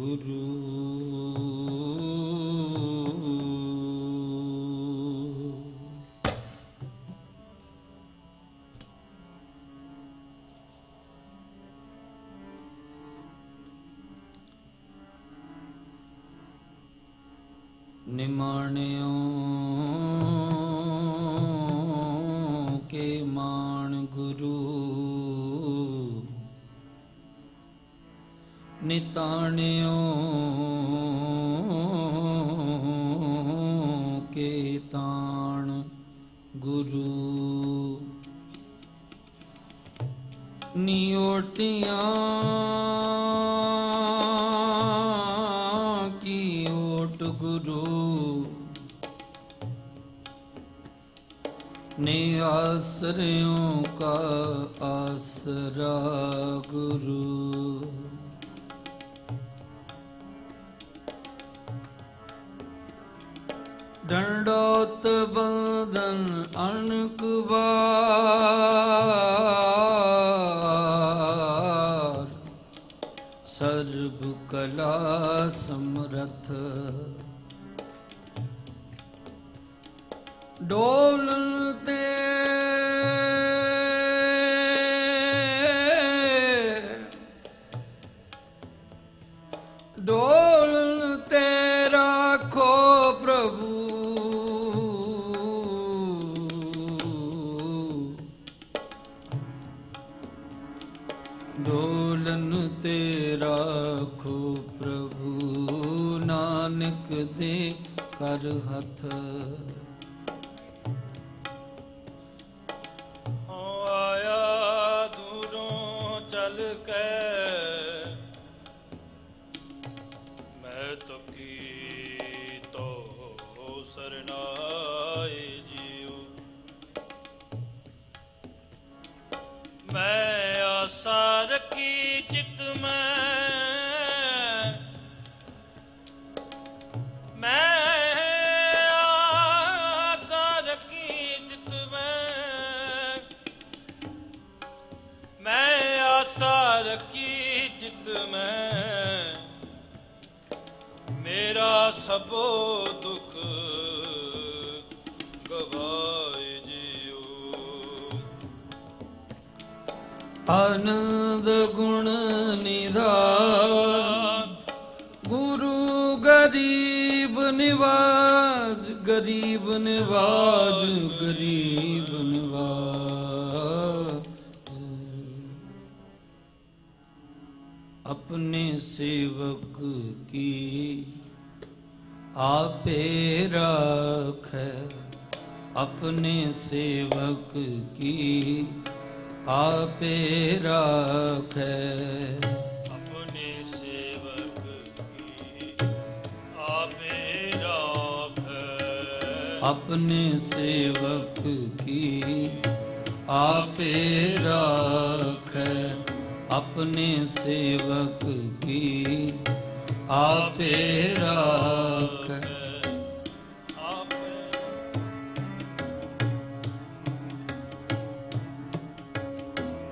गुरु। निमाण्यों के मान गुरु, निताण्यों के ताण गुरु। नियोटियाँ की ओट गुरु, निआसरियों का आसरा गुरु। दंडोत बंधन अनक बार, सर्व कला समरथ। डोलते डोलते राखो प्रभु, डोलन ते राखो प्रभु। नानक दे कर हथ, मैं आशा रखी चित में, मैं आशा रखी चित में, मैं आशा रखी चित में। मेरा सबो दुख गवाए आनंद गुण निधान गुरु। गरीब निवाज, गरीब निवाज, गरीब निवाज। अपने सेवक की आपे राखै, अपने सेवक की आपे राखै। अपने सेवक की आपे राखै, अपने सेवक की आपे राखै। अपने सेवक की आपे राखै।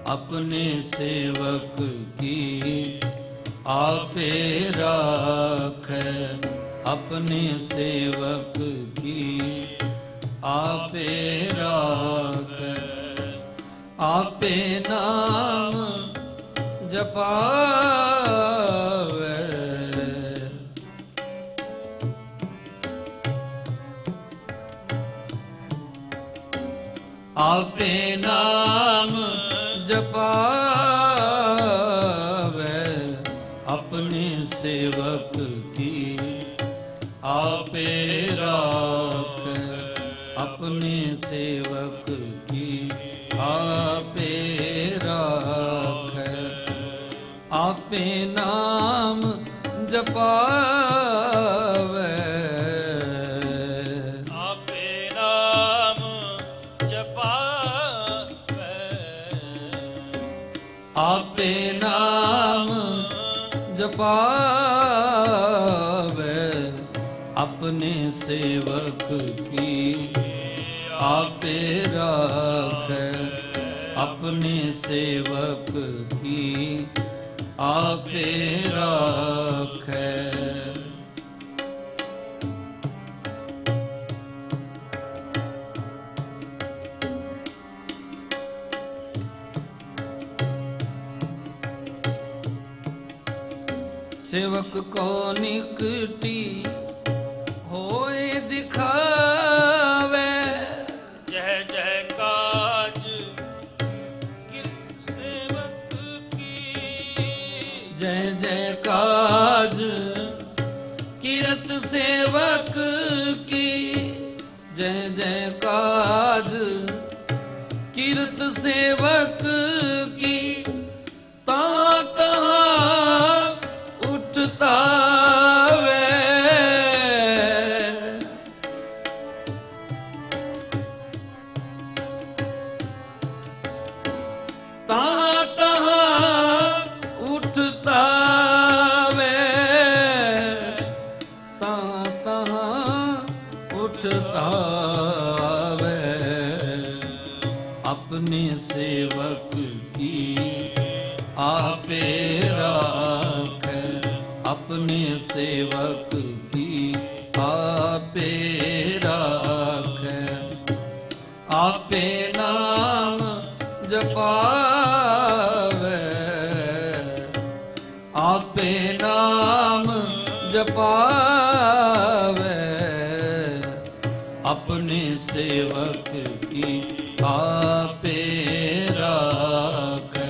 अपने सेवक की आपे राखै। अपने सेवक की आपे राखै। आपे नाम जपावै, आपे नाम जपावै। अपने सेवक की आपे राखै। अपने सेवक की आपे राखै। आपे नाम जपावै। आपे नाम जपावै। आपे नाम जपावै। अपने सेवक की आपे राखै। अपने सेवक की आपे राखै। सेवक को निकटी होए दिखावे, जय जय काज किरत सेवक की, जय जय काज किरत सेवक की, जय जय काज किरत सेवक की, तहाँ तहाँ उठता वे, तहाँ तहाँ उठता वे, तहाँ तहाँ उठता वे, अपने सेवक की आपे राखे, अपने सेवक की आपे राखे, आपे नाम जपावे, आपे नाम जपावे, अपने सेवक की आपे राखे,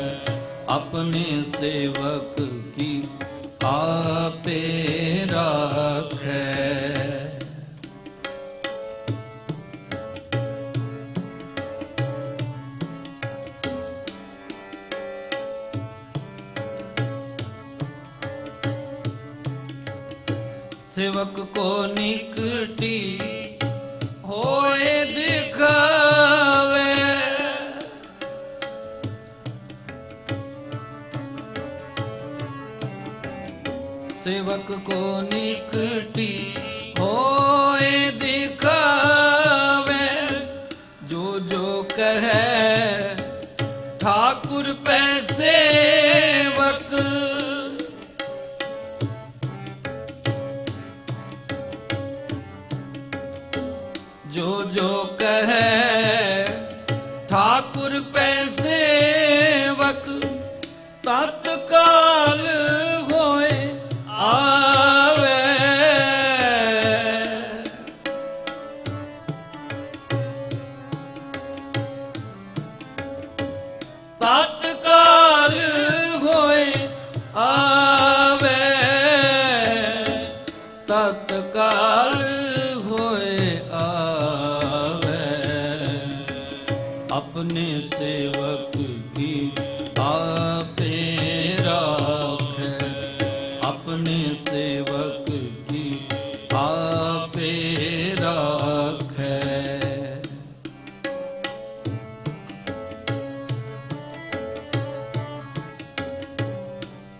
अपने सेवक की आपे राखे। सेवक को निकटी होए दिखावे, सेवक को निकटी होए दिखावे, जो जो कहे ठाकुर पैसे वक, जो जो कहे ठाकुर पैसे वक, तत्काल होए आवे, तत्काल होए आवे, तत्काल होए आवे, अपने सेवक की आपे राखे, अपने सेवक की आपे राखे।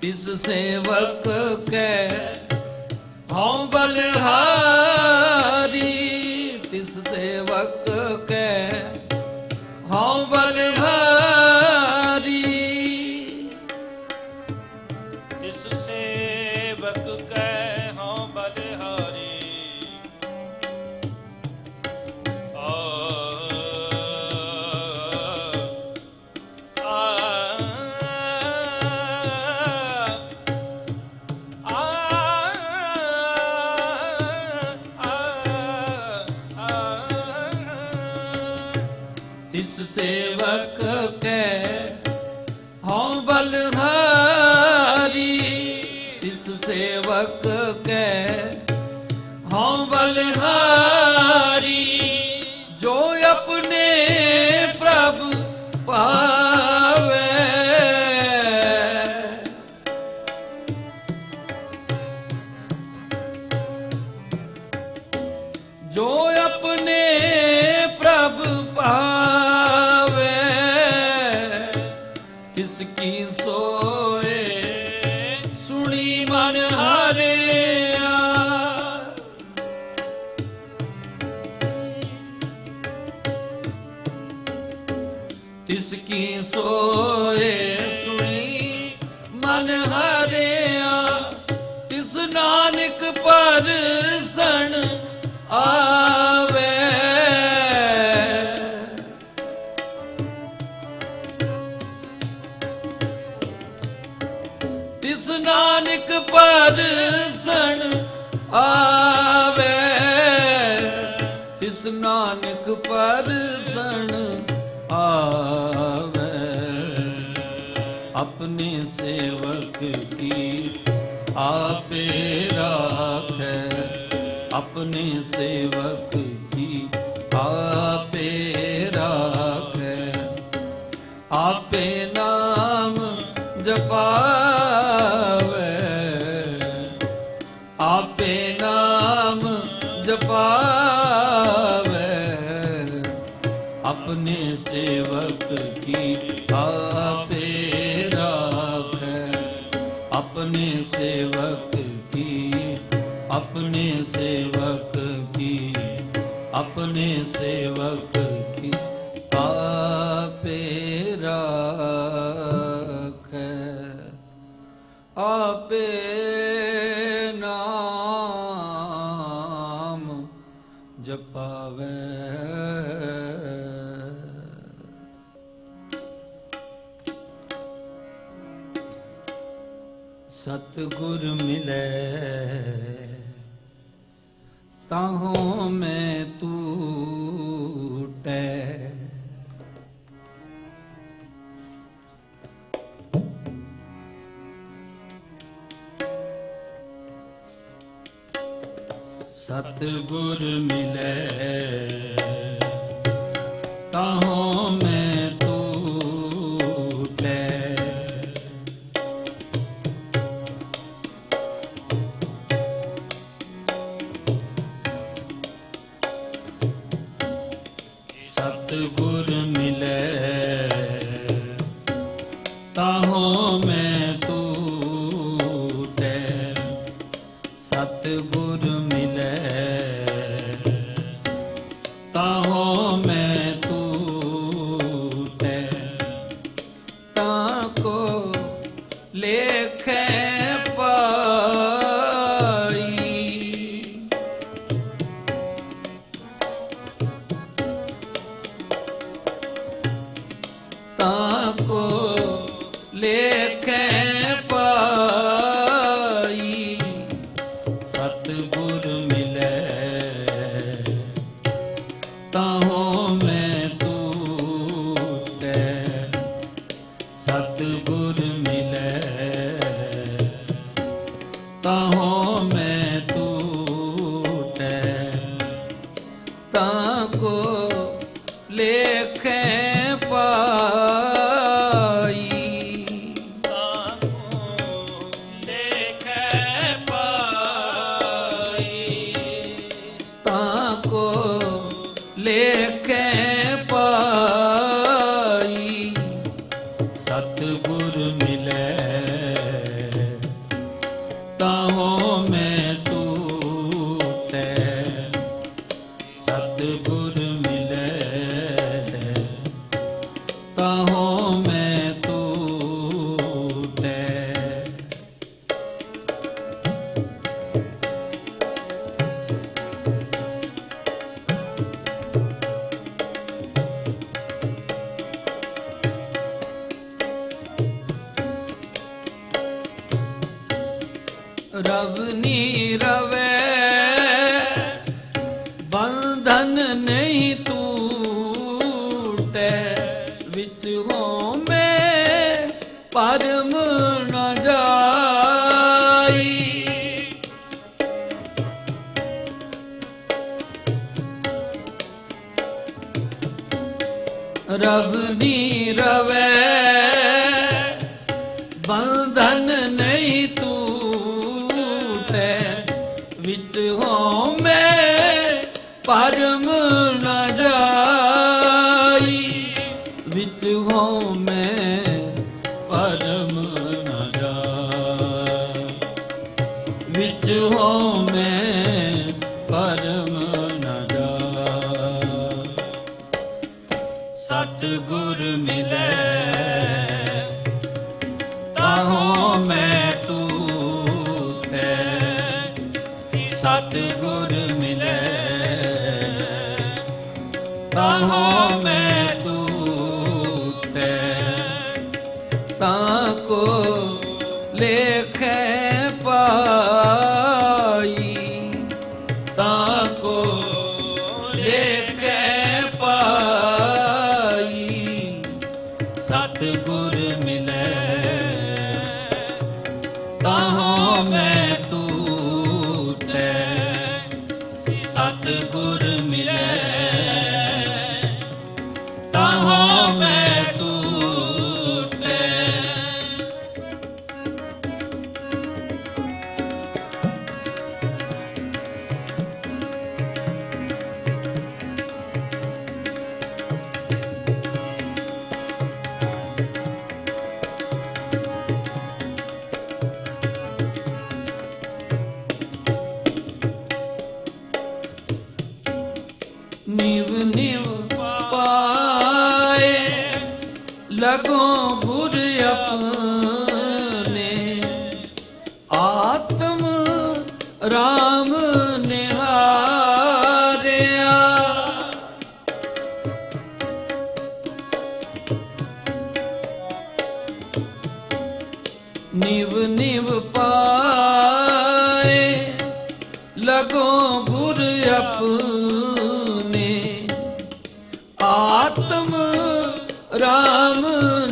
इस सेवक के हौं बलिहारी, तिस सेवक के हौं बलिहारी, तिस सेवक कै हौं बलिहारी, तिस सेवक के हौं बलिहारी, तिस सेवक के हौं बलिहारी, जो अपने प्रभु पावे, जो अपने प्रभु पावे, तिसकी सोए सुनी मन हरिया, तिसकी सोए सुनी मन हरिया, तिस नानक पर सन आवे, तिस नानक पर ਪਰਸਣ ਆਵੇ, ਤਿਸ ਨਾਨਕ ਪਰਸਣ ਆਵੇ। अपने सेवक की आपे राखे, अपने सेवक की आपे राखे। आपे नाम जपावे, आपे नाम जपावे। अपने सेवक की आपे राखे, अपने सेवक की, अपने सेवक की, अपने सेवक की आपे राखे। आपे नाम जपावे। सतगुर मिले ताहों में टूटे, सतगुर मिले ताहों में टूटे। सतगुर मिले ताहों में टूटे, सतगुर मिले ताहों में टूटे। ताको लेखे पाई, ताको लेखे पाई। सतगुर मिले ताहों में टूटे, सतगुर मिले ताहों में टूटे। ताको लेखे पाई, ताको लेखे पाई। ताको लेखे पाई। सतगुर मिले ताहों में टूटे, सतगुर मिले ताहों में टूटे। रवनी रवे बंधन नहीं टूटे, विच हो में परम न जाई। रवनी रवे बंधन नहीं टूटे, विच हो में परम न जाई। विच हो में परम न जाई, विच हो में परम न जाई। सतगुर मिले ताहों में टूटे, सतगुर मिले ताहों में टूटे। ताको लेखे पा निव पाए लगो गुर अपने आत्म राम निहारिया निव निव पाए लगो गुर अपने आत्म राम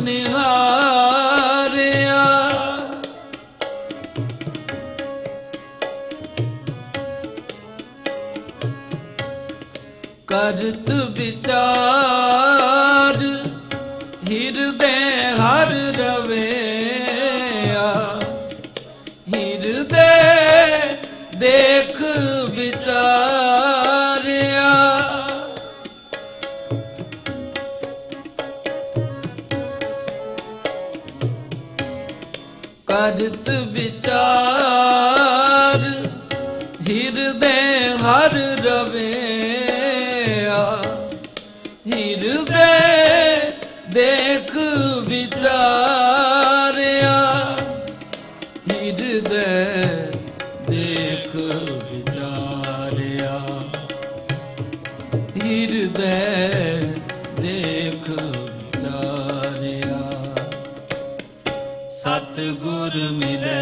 निहारिया करत विचार हृदय हर रवेया हृदय देख विचारिया करत विचार हृदय हर रवेया हृदय देख विचारिया हृदय देख विचारिया हृदय देख विचारिया सतगुर मिले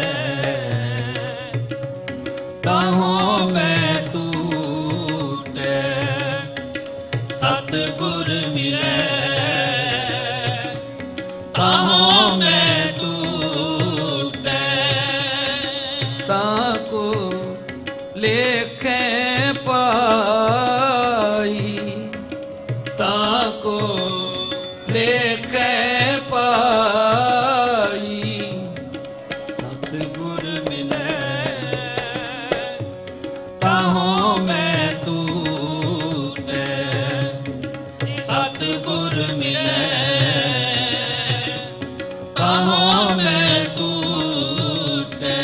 ताहों मैं टूटे सतगुर मिले ताहों मैं टूटे ताको लेखे पाई ताको लेखे पाई सतगुर मिले ताहों मैं टूटे सतगुर मिले ताहों मैं टूटे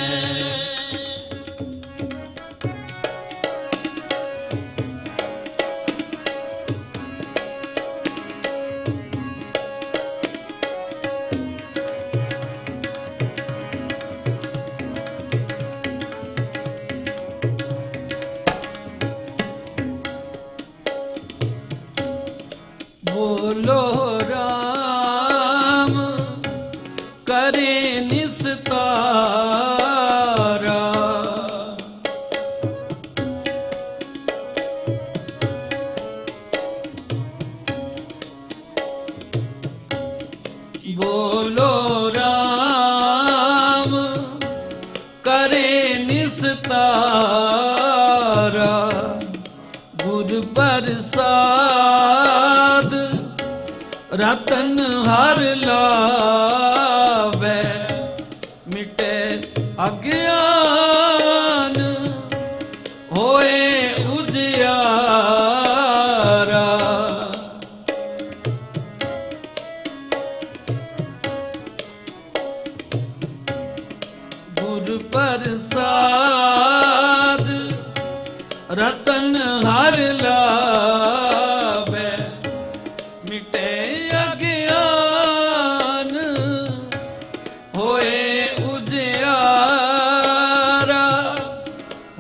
बोलो राम करे निस्तारा बोलो राम करे निस्तारा गुर प्रसाद रतन हर लावे मिटे अज्ञान होए उजियारा गुर प्रसाद रतन हर लावे मिटे अज्ञान होए उजियारा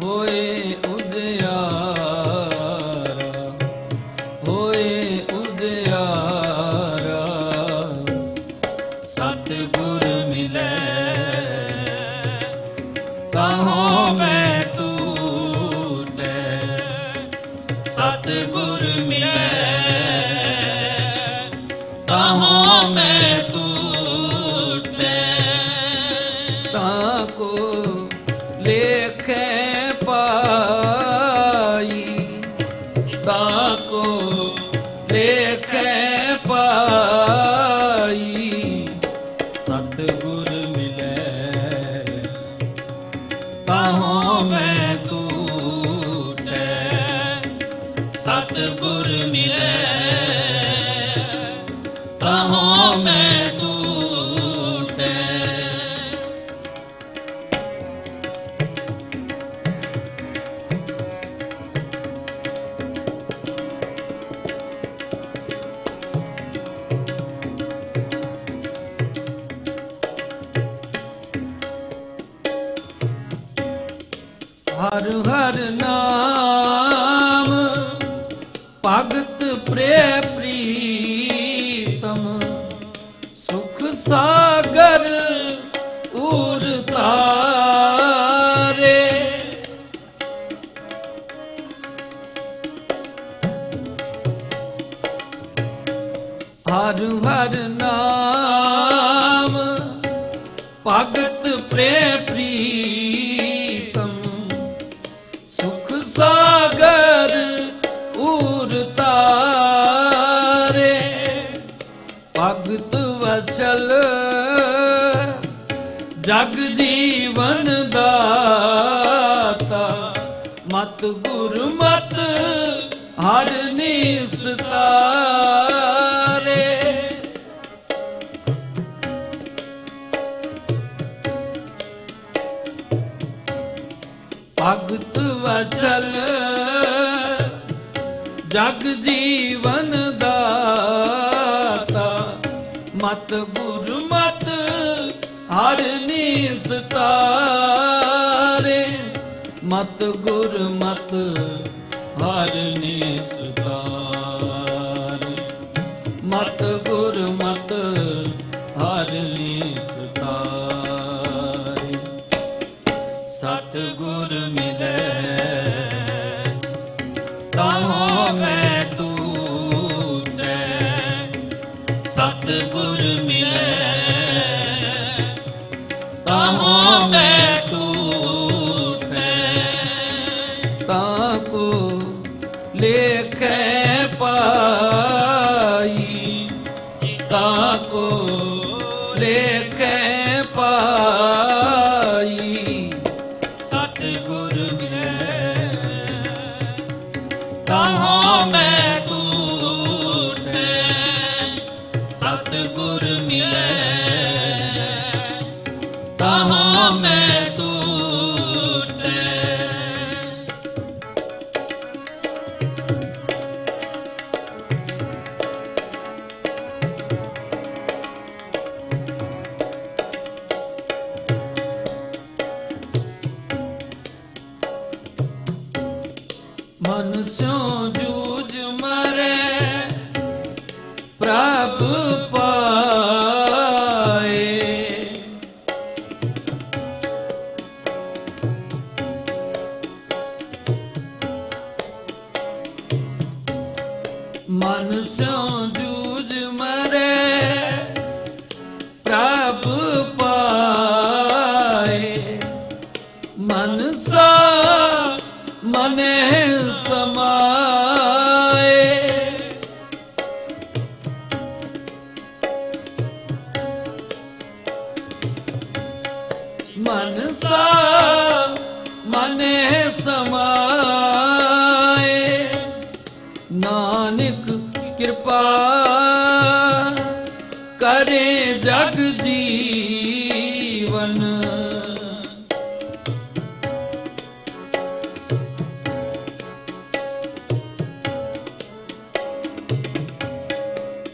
होए उजियारा होए उजियारा सतगुर मिले ताहों मैं टूटे सतगुर मिले ताहों मैं टूटे ताको लेखे पाई ताको लेखे पाई सतगुर मिले ताहों मैं टूटे सतगुर मिले ताहों मैं टूटे ਹਰ ਹਰ ਨਾਮ ਭਗਤ ਪ੍ਰੇ ਪ੍ਰੀਤਮ ਸੁਖ ਸਾਗਰ ਉਰ ਤਾਰੇ ਹਰ ਹਰ ਨਾਮ ਭਗਤ ਪ੍ਰੇ ਪ੍ਰੀਤਮ ਸੁਖ ਸਾਗਰ ਉਰ ਤਾਰੇ ਭਗਤ ਵਸਲ ਜਗ ਜੀਵਨ ਦਾਤਾ ਮਤ ਗੁਰ ਮਤ ਹਰ ਨਿਸਤਾਰੇ ਭਗਤ ਵਸਲ ਜਗ ਜੀਵਨ ਦਾਤਾ ਮਤ ਗੁਰ ਮਤ ਹਰ ਨਿਸਤਾਰੇ ਮਤ ਗੁਰ ਮਤ ਹਰ ਨਿਸਤਾਰੇ ਮਤ ਗੁਰ ਮਤ ਹਰ ਨਿਸਤਾਰੇ ਸਤ ਗੁਰ ਮਿਲੈ ਤਾਹੋ ਮੈਂ ਟੂਟੈ ਸਤ ਗੁਰ ਮਿਲੈ ਤਾਹੋ ਮੈਂ ਟੂਟੈ ਤਾਕੋ ਲੇਖੈ ਪਾਈ ਤਾਕੋ ਲੇਖੈ ਪਾਈ ਸਤ ਗੁਰ ਮਿਲੈ ਤਾਹੋ ਮੈਂ ਟੂਟੈ ਸਤ ਗੁਰ ਮਿਲੈ ਤਾਹੋ ਮੈਂ ਟੂਟੈ ਮਨ ਸਿਉ ਜੂਝ ਮਰੈ ਪ੍ਰਭ ਪਾਏ ਮਨ ਸਿਉ ਜੂਝ ਮਰੈ ਪ੍ਰਭ ਪਾਏ ਮਨ ਸਾ ਮਨੇ ਸਮਾਏ ਮਨ ਸਾ ਮਨੇ ਸਮਾਏ ਨਾਨਕ ਕਿਰਪਾ ਕਰੇ ਜਗ ਜੀਵਨ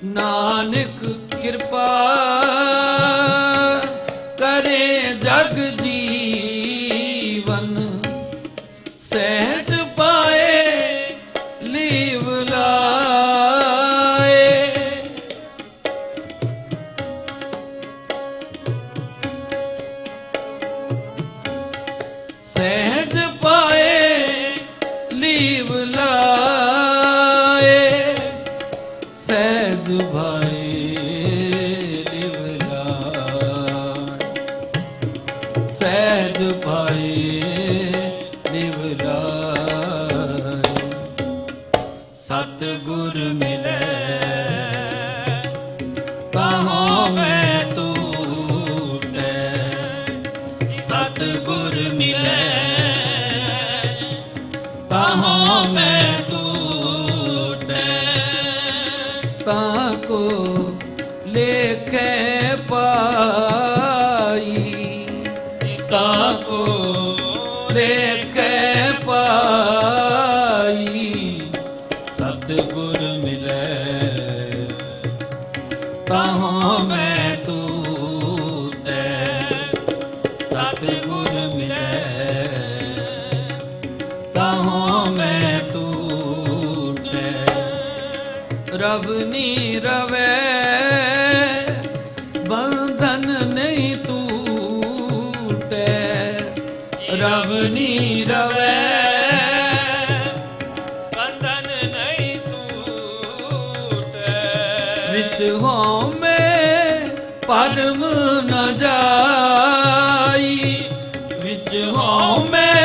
ਨਾਨਕ ਕਿਰਪਾ ਕਰੇ ਜਗ ਜੀਵਨ ਸਹਿਜ ਪਾਏ ਲੀਵ ਲਾਏ ਸਹਿਜ ਪਾਏ ਲੀਵ ਲਾਏ ਸਹਿਜ ਭਾਏ ਲਿਵ ਲਾਇ ਸਹਿਜ ਭਾਏ ਲਿਵ ਲਾਇ ਸਤ ਗੁਰ ਮਿਲੈ ਤਾਹੋ ਮੈਂ ਟੂਟੈ ਸਤ ਗੁਰ ਮਿਲੈ ਤਾਹੋ ਮੈਂ ਟੂਟੈ ਤਾਕੋ ਲੇਖੈ ਪਾਈ ਤਾਕੋ ਲੇਖੈ ਪਾਈ ਸਤ ਗੁਰ ਮਿਲੈ ਤਾਹੋ ਮੈਂ ਟੂਟੈ ਸਤ ਗੁਰ ਮਿਲੈ ताहों में टूटे। रब नी रवे बंधन नहीं टूटे। रब नी रवे बंधन नहीं टूटे। विच हो में परम न जाई। विच हो में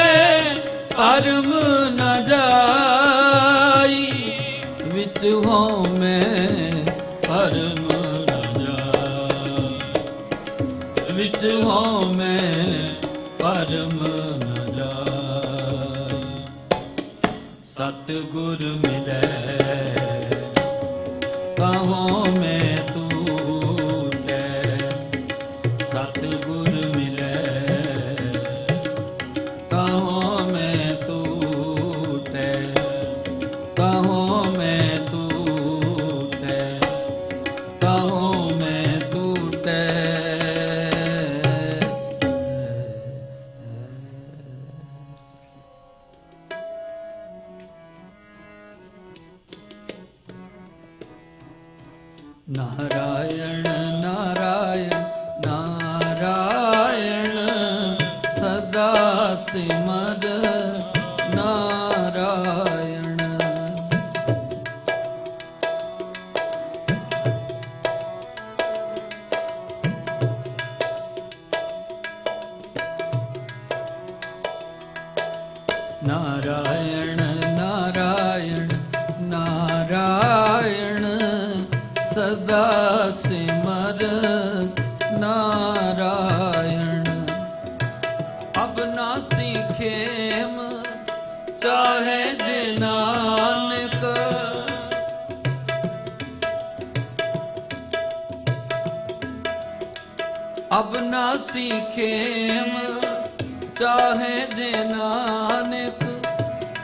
परम न जाई। विच हो में परम न जाई। विच हो में परम न जाई। सतगुर मिले ताहों में टूटे। सतगुर मिले ताहों में टूटे। ताहों में टूटे। ताहों में टूटे। नारायण नारायण नारायण सदा सिमर नारायण। नारायण नारायण नारायण सदा सिमर नारायण। अब ना सीखेम चाहे जे नानक। अब ना सीखेम चाहे जे नानक।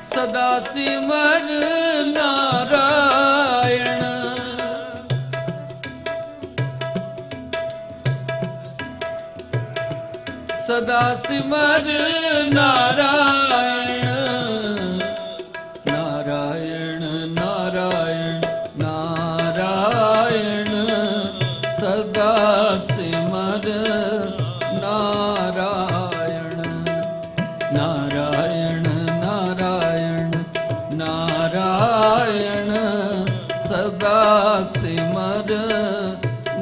सदा सिमर नारायण। सदा सिमर नारायण। नारायण नारायण नारायण सदा सिमर नारायण। नारायण नारायण नारायण सदा सिमर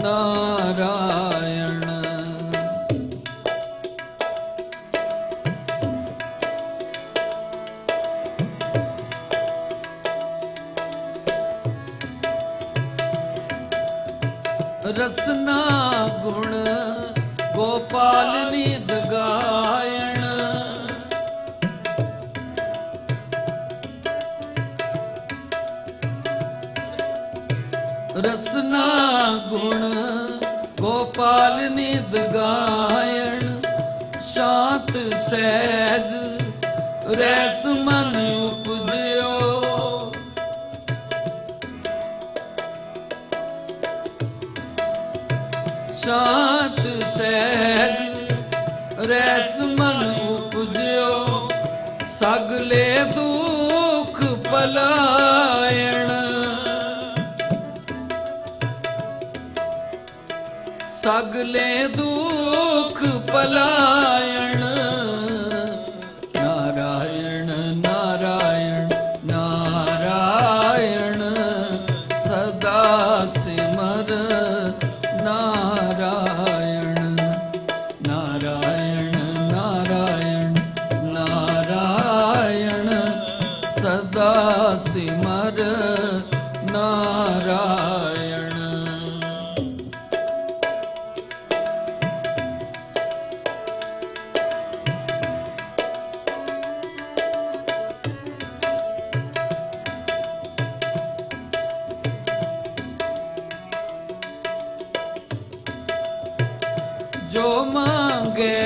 नारायण। रसना गुण गोपाल निध गायण। रसना गुण गोपाल निध गायण। शांत सहज रस मन उपजयो। शांत सहज रस मन उपजयो। सगले दुख पलायण। सगले दुख पलायण। नारायण नारायण नारायण सदा सिमर नारायण। नारायण नारायण नारायण सदा सिमर नारायण। जो मांगे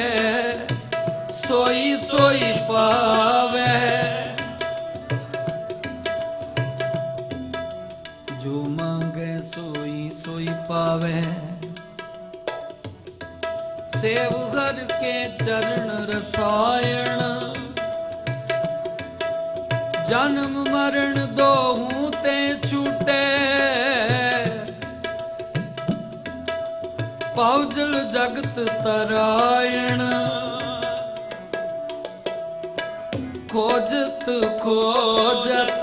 सोई सोई पावे। जो मांगे सोई सोई पावे। सेव घर के चरण रसायण। ਜਨਮ ਮਰਨ ਦੋਹੂ ਤੇ ਛੂਟੇ ਪਉਜਲ ਜਗਤ ਤਰਾਇਣ ਖੋਜਤ ਖੋਜਤ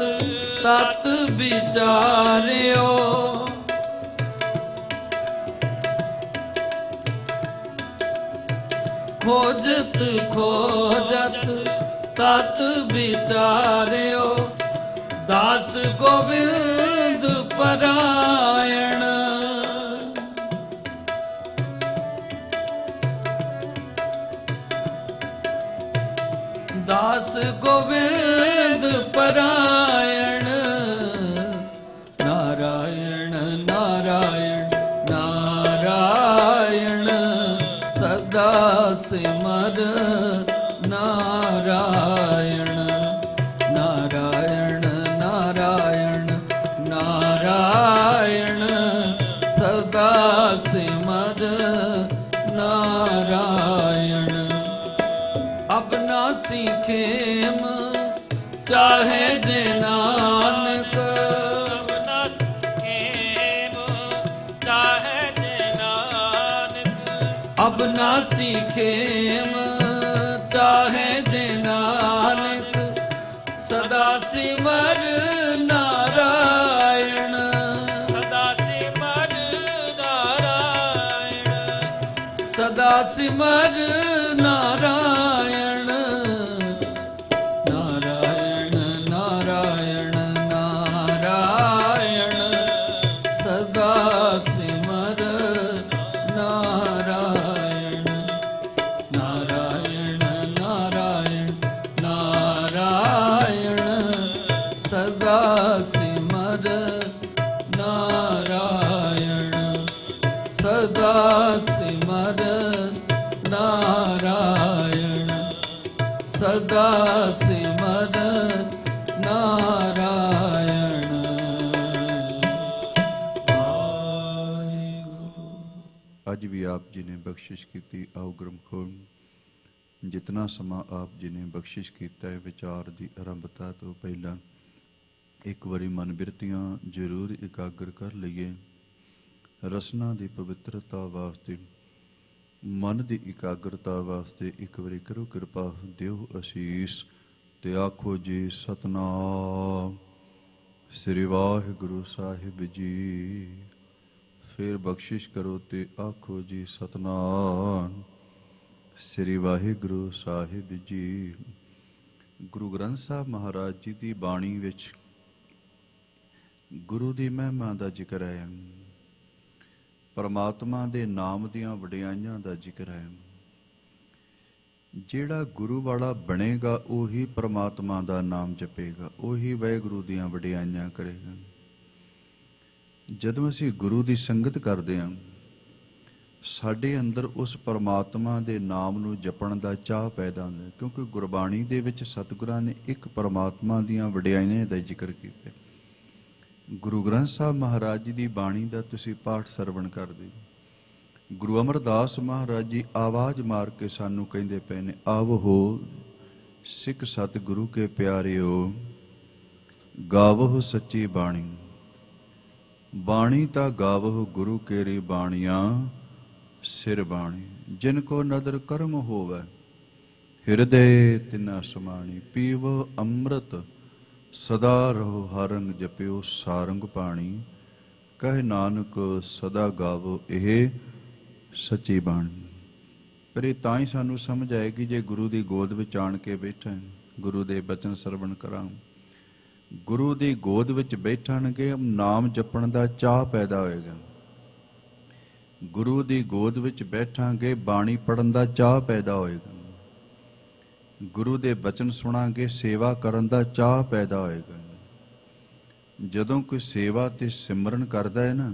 ਤਤ ਵਿਚਾਰਿਓ ਖੋਜਤ ਖੋਜਤ ਤਤ ਵਿਚਾਰਿਓ ਦਾਸ ਗੋਬਿੰਦ ਪਰਾਇਣ ਦਾਸ ਗੋਬਿੰਦ ਪਰਾਇਣ ਨਾਰਾਇਣ ਨਾਰਾਇਣ ਨਾਰਾਇਣ ਸਦਾ ਸਿਮਰ ਨਾਰਾਇਣ ਨਾਰਾਇਣ ਨਾਰਾਇਣ ਨਾਰਾਇਣ ਸਦਾ ਸਿਮਰ ਨਾਰਾਇਣ ਅਬਨਾਸੀ ਖੇਮ ਚਾਹੇ ਜੇ ਨਾਨਕ ਅਬਨਾਸੀ ਖੇਮ ਚਾਹੇ ਜੇ ਨਾਨਕ ਸਦਾ ਸਿਮਰ ਨਾਰਾਇਣ ਸਦਾ ਸਿਮਰ ਨਾਰਾਇਣ ਸਦਾ ਸਿਮਰ ਨਾਰਾਇਣ ਨਾਰਾਇਣ ਨਾਰਾਇਣ ਨਾਰਾਇਣ ਸਦਾ ਸਿਮਰ ਨਾਰਾਇਣ ਨਾਰਾਇਣ ਨਾਰਾਇਣ ਨਾਰਾਇਣ ਸਦਾ ਸਿਮਰ ਨਾਰਾਇਣ ਸਦਾ ਸਿਮਰ ਨਾਰਾਇਣ ਸਦਾ ਸਿਮਰ ਨਾਰਾਇਣ ਵਾਹਿਗੁਰੂ। ਅੱਜ ਵੀ ਆਪ ਜੀ ਨੇ ਬਖਸ਼ਿਸ਼ ਕੀਤੀ। ਆਓ ਗੁਰਮੁਖੋ, ਜਿਤਨਾ ਸਮਾਂ ਆਪ ਜੀ ਨੇ ਬਖਸ਼ਿਸ਼ ਕੀਤਾ ਹੈ, ਵਿਚਾਰ ਦੀ ਆਰੰਭਤਾ ਤੋਂ ਪਹਿਲਾਂ ਇੱਕ ਵਾਰੀ ਮਨ ਬਿਰਤੀਆਂ ਜ਼ਰੂਰ ਇਕਾਗਰ ਕਰ ਲਈਏ। ਰਸਨਾ ਦੀ ਪਵਿੱਤਰਤਾ ਵਾਸਤੇ, ਮਨ ਦੀ ਇਕਾਗਰਤਾ ਵਾਸਤੇ ਇੱਕ ਵਾਰੀ ਕਰੋ ਕਿਰਪਾ, ਦਿਓ ਅਸੀਸ ਤੇ ਆਖੋ ਜੀ ਸਤਨਾਮ ਸ੍ਰੀ ਵਾਹਿਗੁਰੂ ਸਾਹਿਬ ਜੀ। ਫਿਰ ਬਖਸ਼ਿਸ਼ ਕਰੋ ਤੇ ਆਖੋ ਜੀ ਸਤਨਾਮ ਸ੍ਰੀ ਵਾਹਿਗੁਰੂ ਸਾਹਿਬ ਜੀ। ਗੁਰੂ ਗ੍ਰੰਥ ਸਾਹਿਬ ਮਹਾਰਾਜ ਜੀ ਦੀ ਬਾਣੀ ਵਿੱਚ ਗੁਰੂ ਦੀ ਮਹਿਮਾ ਦਾ ਜ਼ਿਕਰ ਹੈ, ਪਰਮਾਤਮਾ ਦੇ ਨਾਮ ਦੀਆਂ ਵਡਿਆਈਆਂ ਦਾ ਜ਼ਿਕਰ ਹੈ। ਜਿਹੜਾ ਗੁਰੂ ਵਾਲਾ ਬਣੇਗਾ ਉਹੀ ਪਰਮਾਤਮਾ ਦਾ ਨਾਮ ਜਪੇਗਾ, ਉਹੀ ਵਾਹਿਗੁਰੂ ਦੀਆਂ ਵਡਿਆਈਆਂ ਕਰੇਗਾ। ਜਦੋਂ ਅਸੀਂ ਗੁਰੂ ਦੀ ਸੰਗਤ ਕਰਦੇ ਹਾਂ, ਸਾਡੇ ਅੰਦਰ ਉਸ ਪਰਮਾਤਮਾ ਦੇ ਨਾਮ ਨੂੰ ਜਪਣ ਦਾ ਚਾਹ ਪੈਦਾ ਹੁੰਦਾ ਹੈ, ਕਿਉਂਕਿ ਗੁਰਬਾਣੀ ਦੇ ਵਿੱਚ ਸਤਿਗੁਰਾਂ ਨੇ ਇੱਕ ਪਰਮਾਤਮਾ ਦੀਆਂ ਵਡਿਆਈਆਂ ਦਾ ਜ਼ਿਕਰ ਕੀਤਾ। ਗੁਰੂ ਗ੍ਰੰਥ ਸਾਹਿਬ ਮਹਾਰਾਜ ਜੀ ਦੀ ਬਾਣੀ ਦਾ ਤੁਸੀਂ ਪਾਠ ਸਰਵਣ ਕਰਦੇ ਹੋ। ਗੁਰੂ ਅਮਰਦਾਸ ਮਹਾਰਾਜ ਜੀ ਆਵਾਜ਼ ਮਾਰ ਕੇ ਸਾਨੂੰ ਕਹਿੰਦੇ ਪਏ ਨੇ, ਆਵੋ ਸਿੱਖ ਸਤਿਗੁਰੂ ਕੇ ਪਿਆਰਿਓ, ਗਾਵੋ ਸੱਚੀ ਬਾਣੀ। ਬਾਣੀ ਤਾਂ ਗਾਵੋ ਗੁਰੂ ਕੇਰੀ ਬਾਣੀਆਂ ਸਿਰ ਬਾਣੀ, ਜਿਨ ਕੋ ਨਦਰ ਕਰਮ ਹੋਵੇ ਹਿਰਦੇ ਤਿਨਾ ਸਮਾਣੀ। ਪੀਵੋ ਅੰਮ੍ਰਿਤ ਸਦਾ ਰਹੋ ਹਰੰਗ, ਜਪਿਓ ਸਾਰੰਗ ਪਾਣੀ। ਕਹਿ ਨਾਨਕ ਸਦਾ ਗਾਵੋ ਇਹ ਸੱਚੀ ਬਾਣੀ। ਪਰ ਇਹ ਤਾਂ ਹੀ ਸਾਨੂੰ ਸਮਝ ਆਏਗੀ ਜੇ ਗੁਰੂ ਦੀ ਗੋਦ ਵਿੱਚ ਆਣ ਕੇ ਬੈਠਾਂ, ਗੁਰੂ ਦੇ ਬਚਨ ਸਰਵਣ ਕਰਾਂ, ਗੁਰੂ ਦੀ ਗੋਦ ਵਿੱਚ ਬੈਠਣਗੇ, ਨਾਮ ਜਪਣ ਦਾ ਚਾਹ ਪੈਦਾ ਹੋਏਗਾ। ਗੁਰੂ ਦੀ ਗੋਦ ਵਿੱਚ ਬੈਠਾਂਗੇ, ਬਾਣੀ ਪੜਨ ਦਾ ਚਾਹ ਪੈਦਾ ਹੋਏਗਾ। ਗੁਰੂ ਦੇ ਬਚਨ ਸੁਣਾਂਗੇ, ਸੇਵਾ ਕਰਨ ਦਾ ਚਾਹ ਪੈਦਾ ਹੋਏਗਾ। ਜਦੋਂ ਕੋਈ ਸੇਵਾ ਤੇ ਸਿਮਰਨ ਕਰਦਾ ਹੈ ਨਾ,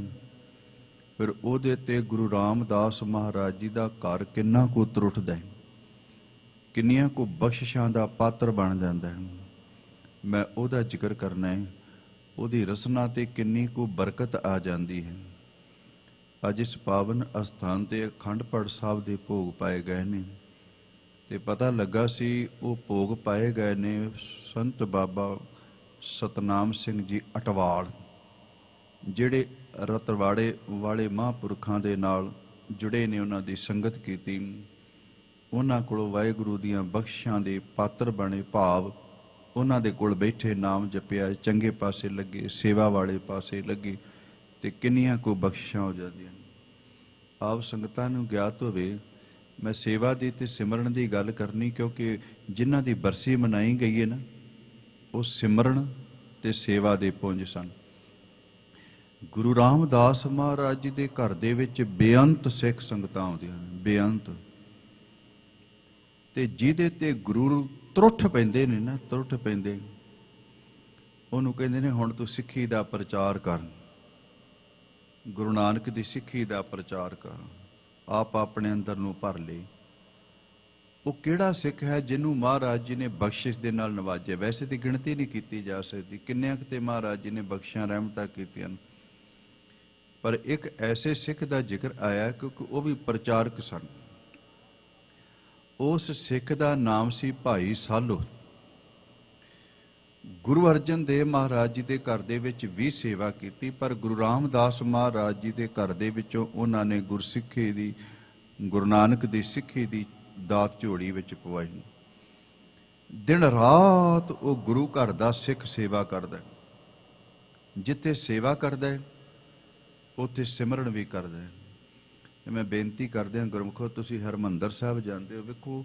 ਫਿਰ ਉਹਦੇ ਤੇ ਗੁਰੂ ਰਾਮਦਾਸ ਮਹਾਰਾਜ ਜੀ ਦਾ ਘਰ ਕਿੰਨਾ ਕੁ ਉਤਰ ਉੱਠਦਾ ਹੈ, ਕਿੰਨੀਆਂ ਕੁ ਬਖਸ਼ਿਸ਼ਾਂ ਦਾ ਪਾਤਰ ਬਣ ਜਾਂਦਾ ਹੈ। ਮੈਂ ਉਹਦਾ ਜ਼ਿਕਰ ਕਰਨਾ ਹੈ, ਉਹਦੀ ਰਸਨਾ ਤੇ ਕਿੰਨੀ ਕੁ ਬਰਕਤ ਆ ਜਾਂਦੀ ਹੈ। ਅੱਜ ਇਸ ਪਾਵਨ ਅਸਥਾਨ ਤੇ ਅਖੰਡ ਪਾਠ ਸਾਹਿਬ ਦੇ ਭੋਗ ਪਾਏ ਗਏ ਨੇ, ਤੇ ਪਤਾ ਲੱਗਾ ਸੀ ਉਹ ਭੋਗ ਪਾਏ ਗਏ ਨੇ ਸੰਤ ਬਾਬਾ ਸਤਨਾਮ ਸਿੰਘ ਜੀ ਅਟਵਾਲ, ਜਿਹੜੇ ਰਤਵਾੜੇ ਵਾਲੇ ਮਹਾਂਪੁਰਖਾਂ ਦੇ ਨਾਲ ਜੁੜੇ ਨੇ, ਉਹਨਾਂ ਦੀ ਸੰਗਤ ਕੀਤੀ, ਉਹਨਾਂ ਕੋਲੋਂ ਵਾਹਿਗੁਰੂ ਦੀਆਂ ਬਖਸ਼ਾਂ ਦੇ ਪਾਤਰ ਬਣੇ, ਭਾਵ ਉਹਨਾਂ ਦੇ ਕੋਲ ਬੈਠੇ ਨਾਮ ਜਪਿਆ, ਚੰਗੇ ਪਾਸੇ ਲੱਗੇ, ਸੇਵਾ ਵਾਲੇ ਪਾਸੇ ਲੱਗੇ, ਤੇ ਕਿੰਨੀਆਂ ਕੋ ਬਖਸ਼ਾਂ ਹੋ ਜਾਂਦੀਆਂ ਨੇ। ਆਪ ਸੰਗਤਾਂ ਨੂੰ ਗਿਆਤ ਹੋਵੇ, ਮੈਂ ਸੇਵਾ ਦੀ ਤੇ ਸਿਮਰਨ ਦੀ ਗੱਲ ਕਰਨੀ, ਕਿਉਂਕਿ ਜਿਨ੍ਹਾਂ ਦੀ ਬਰਸੀ ਮਨਾਈ ਗਈ ਹੈ ਨਾ, ਉਹ ਸਿਮਰਨ ਤੇ ਸੇਵਾ ਦੇ ਪੁੰਜ ਸਨ। ਗੁਰੂ ਰਾਮਦਾਸ ਮਹਾਰਾਜ ਜੀ ਦੇ ਘਰ ਦੇ ਵਿੱਚ ਬੇਅੰਤ ਸਿੱਖ ਸੰਗਤਾਂ ਆਉਂਦੀਆਂ ਨੇ, ਬੇਅੰਤ, ਤੇ ਜਿਹਦੇ ਤੇ ਗੁਰੂ ਤਰੁੱਠ ਪੈਂਦੇ ਨੇ ਨਾ, ਤਰੁੱਠ ਪੈਂਦੇ, ਉਹਨੂੰ ਕਹਿੰਦੇ ਨੇ ਹੁਣ ਤੂੰ ਸਿੱਖੀ ਦਾ ਪ੍ਰਚਾਰ ਕਰ, ਗੁਰੂ ਨਾਨਕ ਦੀ ਸਿੱਖੀ ਦਾ ਪ੍ਰਚਾਰ ਕਰ, ਆਪ ਆਪਣੇ ਅੰਦਰ ਨੂੰ ਭਰ ਲੈ। ਉਹ ਕਿਹੜਾ ਸਿੱਖ ਹੈ ਜਿਹਨੂੰ ਮਹਾਰਾਜ ਜੀ ਨੇ ਬਖਸ਼ਿਸ਼ ਦੇ ਨਾਲ ਨਵਾਜਿਆ? ਵੈਸੇ ਦੀ ਗਿਣਤੀ ਨਹੀਂ ਕੀਤੀ ਜਾ ਸਕਦੀ ਕਿੰਨਿਆਂ ਕਿਤੇ ਮਹਾਰਾਜ ਜੀ ਨੇ ਬਖਸ਼ਾਂ ਰਹਿਮਤਾਂ ਕੀਤੀਆਂ, ਪਰ ਇੱਕ ਐਸੇ ਸਿੱਖ ਦਾ ਜ਼ਿਕਰ ਆਇਆ ਕਿਉਂਕਿ ਉਹ ਵੀ ਪ੍ਰਚਾਰਕ ਸਨ। ਉਸ ਸਿੱਖ ਦਾ ਨਾਮ ਸੀ ਭਾਈ ਸਾਲੋ। ਗੁਰੂ ਅਰਜਨ ਦੇਵ ਮਹਾਰਾਜ ਜੀ ਦੇ ਘਰ ਦੇ ਵਿੱਚ ਵੀ ਸੇਵਾ ਕੀਤੀ, ਪਰ ਗੁਰੂ ਰਾਮਦਾਸ ਮਹਾਰਾਜ ਜੀ ਦੇ ਘਰ ਦੇ ਵਿੱਚੋਂ ਉਹਨਾਂ ਨੇ ਗੁਰਸਿੱਖੀ ਦੀ, ਗੁਰੂ ਨਾਨਕ ਦੀ ਸਿੱਖੀ ਦੀ ਦਾਤ ਝੋਲੀ ਵਿੱਚ ਪਵਾਈ। ਦਿਨ ਰਾਤ ਉਹ ਗੁਰੂ ਘਰ ਦਾ ਸਿੱਖ ਸੇਵਾ ਕਰਦਾ, ਜਿੱਥੇ ਸੇਵਾ ਕਰਦਾ ਹੈ ਉੱਥੇ ਸਿਮਰਨ ਵੀ ਕਰਦਾ ਹੈ। ਮੈਂ ਬੇਨਤੀ ਕਰਦਿਆਂ ਗੁਰਮੁਖੋ, ਤੁਸੀਂ ਹਰਿਮੰਦਰ ਸਾਹਿਬ ਜਾਂਦੇ ਹੋ, ਵੇਖੋ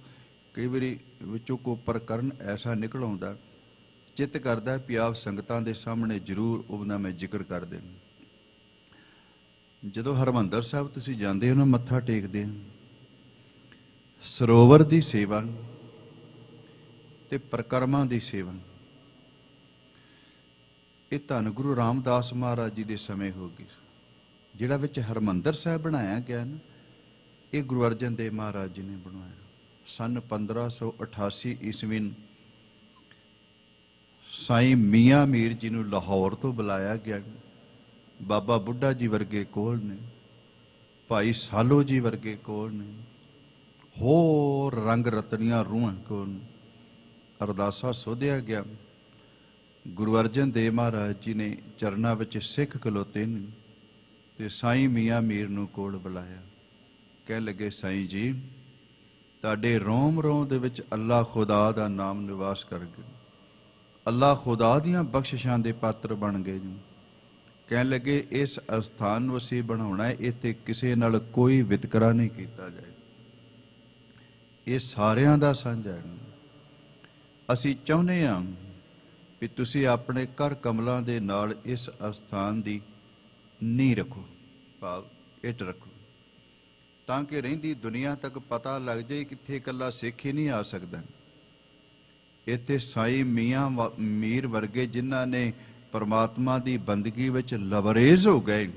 ਕਈ ਵਾਰੀ ਵਿੱਚੋਂ ਕੋ ਪ੍ਰਕਰਨ ਐਸਾ ਨਿਕਲ ਆਉਂਦਾ, ਚਿੱਤ ਕਰਦਾ ਵੀ ਆਪ ਸੰਗਤਾਂ ਦੇ ਸਾਹਮਣੇ ਜ਼ਰੂਰ ਉਹਦਾ ਮੈਂ ਜ਼ਿਕਰ ਕਰ ਦੇਵਾਂ। ਜਦੋਂ ਹਰਿਮੰਦਰ ਸਾਹਿਬ ਤੁਸੀਂ ਜਾਂਦੇ ਹੋ ਨਾ, ਮੱਥਾ ਟੇਕਦੇ ਹੋ, ਸਰੋਵਰ ਦੀ ਸੇਵਾ ਤੇ ਪ੍ਰਕਰਮਾਂ ਦੀ ਸੇਵਾ, ਇਹ ਧੰਨ ਗੁਰੂ ਰਾਮਦਾਸ ਮਹਾਰਾਜ ਜੀ ਦੇ ਸਮੇਂ ਹੋ ਗਈ। ਜਿਹੜਾ ਵਿੱਚ ਹਰਿਮੰਦਰ ਸਾਹਿਬ ਬਣਾਇਆ ਗਿਆ ਨਾ, ਇਹ ਗੁਰੂ ਅਰਜਨ ਦੇਵ ਮਹਾਰਾਜ ਜੀ ਨੇ ਬਣਵਾਇਆ। ਸਨ 1588 ਈਸਵੀ ਨੂੰ ਸਾਈਂ ਮੀਆਂ ਮੀਰ ਜੀ ਨੂੰ ਲਾਹੌਰ ਤੋਂ ਬੁਲਾਇਆ ਗਿਆ। ਬਾਬਾ ਬੁੱਢਾ ਜੀ ਵਰਗੇ ਕੋਲ ਨੇ, ਭਾਈ ਸਾਲੋ ਜੀ ਵਰਗੇ ਕੋਲ ਨੇ, ਹੋਰ ਰੰਗ ਰਤਨੀਆਂ ਰੂਹਾਂ ਕੋਲ ਅਰਦਾਸਾ ਸੋਧਿਆ ਗਿਆ। ਗੁਰੂ ਅਰਜਨ ਦੇਵ ਮਹਾਰਾਜ ਜੀ ਨੇ ਚਰਨਾਂ ਵਿੱਚ ਸਿੱਖ ਖਲੋਤੇ ਨੇ ਤੇ ਸਾਈਂ ਮੀਆਂ ਮੀਰ ਨੂੰ ਕੋਲ ਬੁਲਾਇਆ। ਕਹਿਣ ਲੱਗੇ, ਸਾਈਂ ਜੀ, ਤੁਹਾਡੇ ਰੋਮ ਰੋਮ ਦੇ ਵਿੱਚ ਅੱਲਾ ਖੁਦਾ ਦਾ ਨਾਮ ਨਿਵਾਸ ਕਰ ਗਿਆ, ਅੱਲਾ ਖੁਦਾ ਦੀਆਂ ਬਖਸ਼ਿਸ਼ਾਂ ਦੇ ਪਾਤਰ ਬਣ ਗਏ ਜੀ। ਕਹਿਣ ਲੱਗੇ, ਇਸ ਅਸਥਾਨ ਨੂੰ ਅਸੀਂ ਬਣਾਉਣਾ ਹੈ, ਇੱਥੇ ਕਿਸੇ ਨਾਲ ਕੋਈ ਵਿਤਕਰਾ ਨਹੀਂ ਕੀਤਾ ਜਾਏ, ਇਹ ਸਾਰਿਆਂ ਦਾ ਸਾਂਝਾ ਹੈ। ਅਸੀਂ ਚਾਹੁੰਦੇ ਹਾਂ ਵੀ ਤੁਸੀਂ ਆਪਣੇ ਕਰ ਕਮਲਾਂ ਦੇ ਨਾਲ ਇਸ ਅਸਥਾਨ ਦੀ ਨੀਂਹ ਰੱਖੋ, ਭਾਵ ਇੱਟ ਰੱਖੋ, ਤਾਂ ਕਿ ਰਹਿੰਦੀ ਦੁਨੀਆ ਤੱਕ ਪਤਾ ਲੱਗ ਜਾਏ ਕਿੱਥੇ ਇਕੱਲਾ ਸਿੱਖ ਹੀ ਨਹੀਂ ਆ ਸਕਦਾ। ਇੱਥੇ ਸਾਈਂ ਮੀਆਂ ਮੀਰ ਵਰਗੇ ਜਿਨ੍ਹਾਂ ਨੇ ਪਰਮਾਤਮਾ ਦੀ ਬੰਦਗੀ ਵਿੱਚ ਲਬਰੇਜ਼ ਹੋ ਗਏ,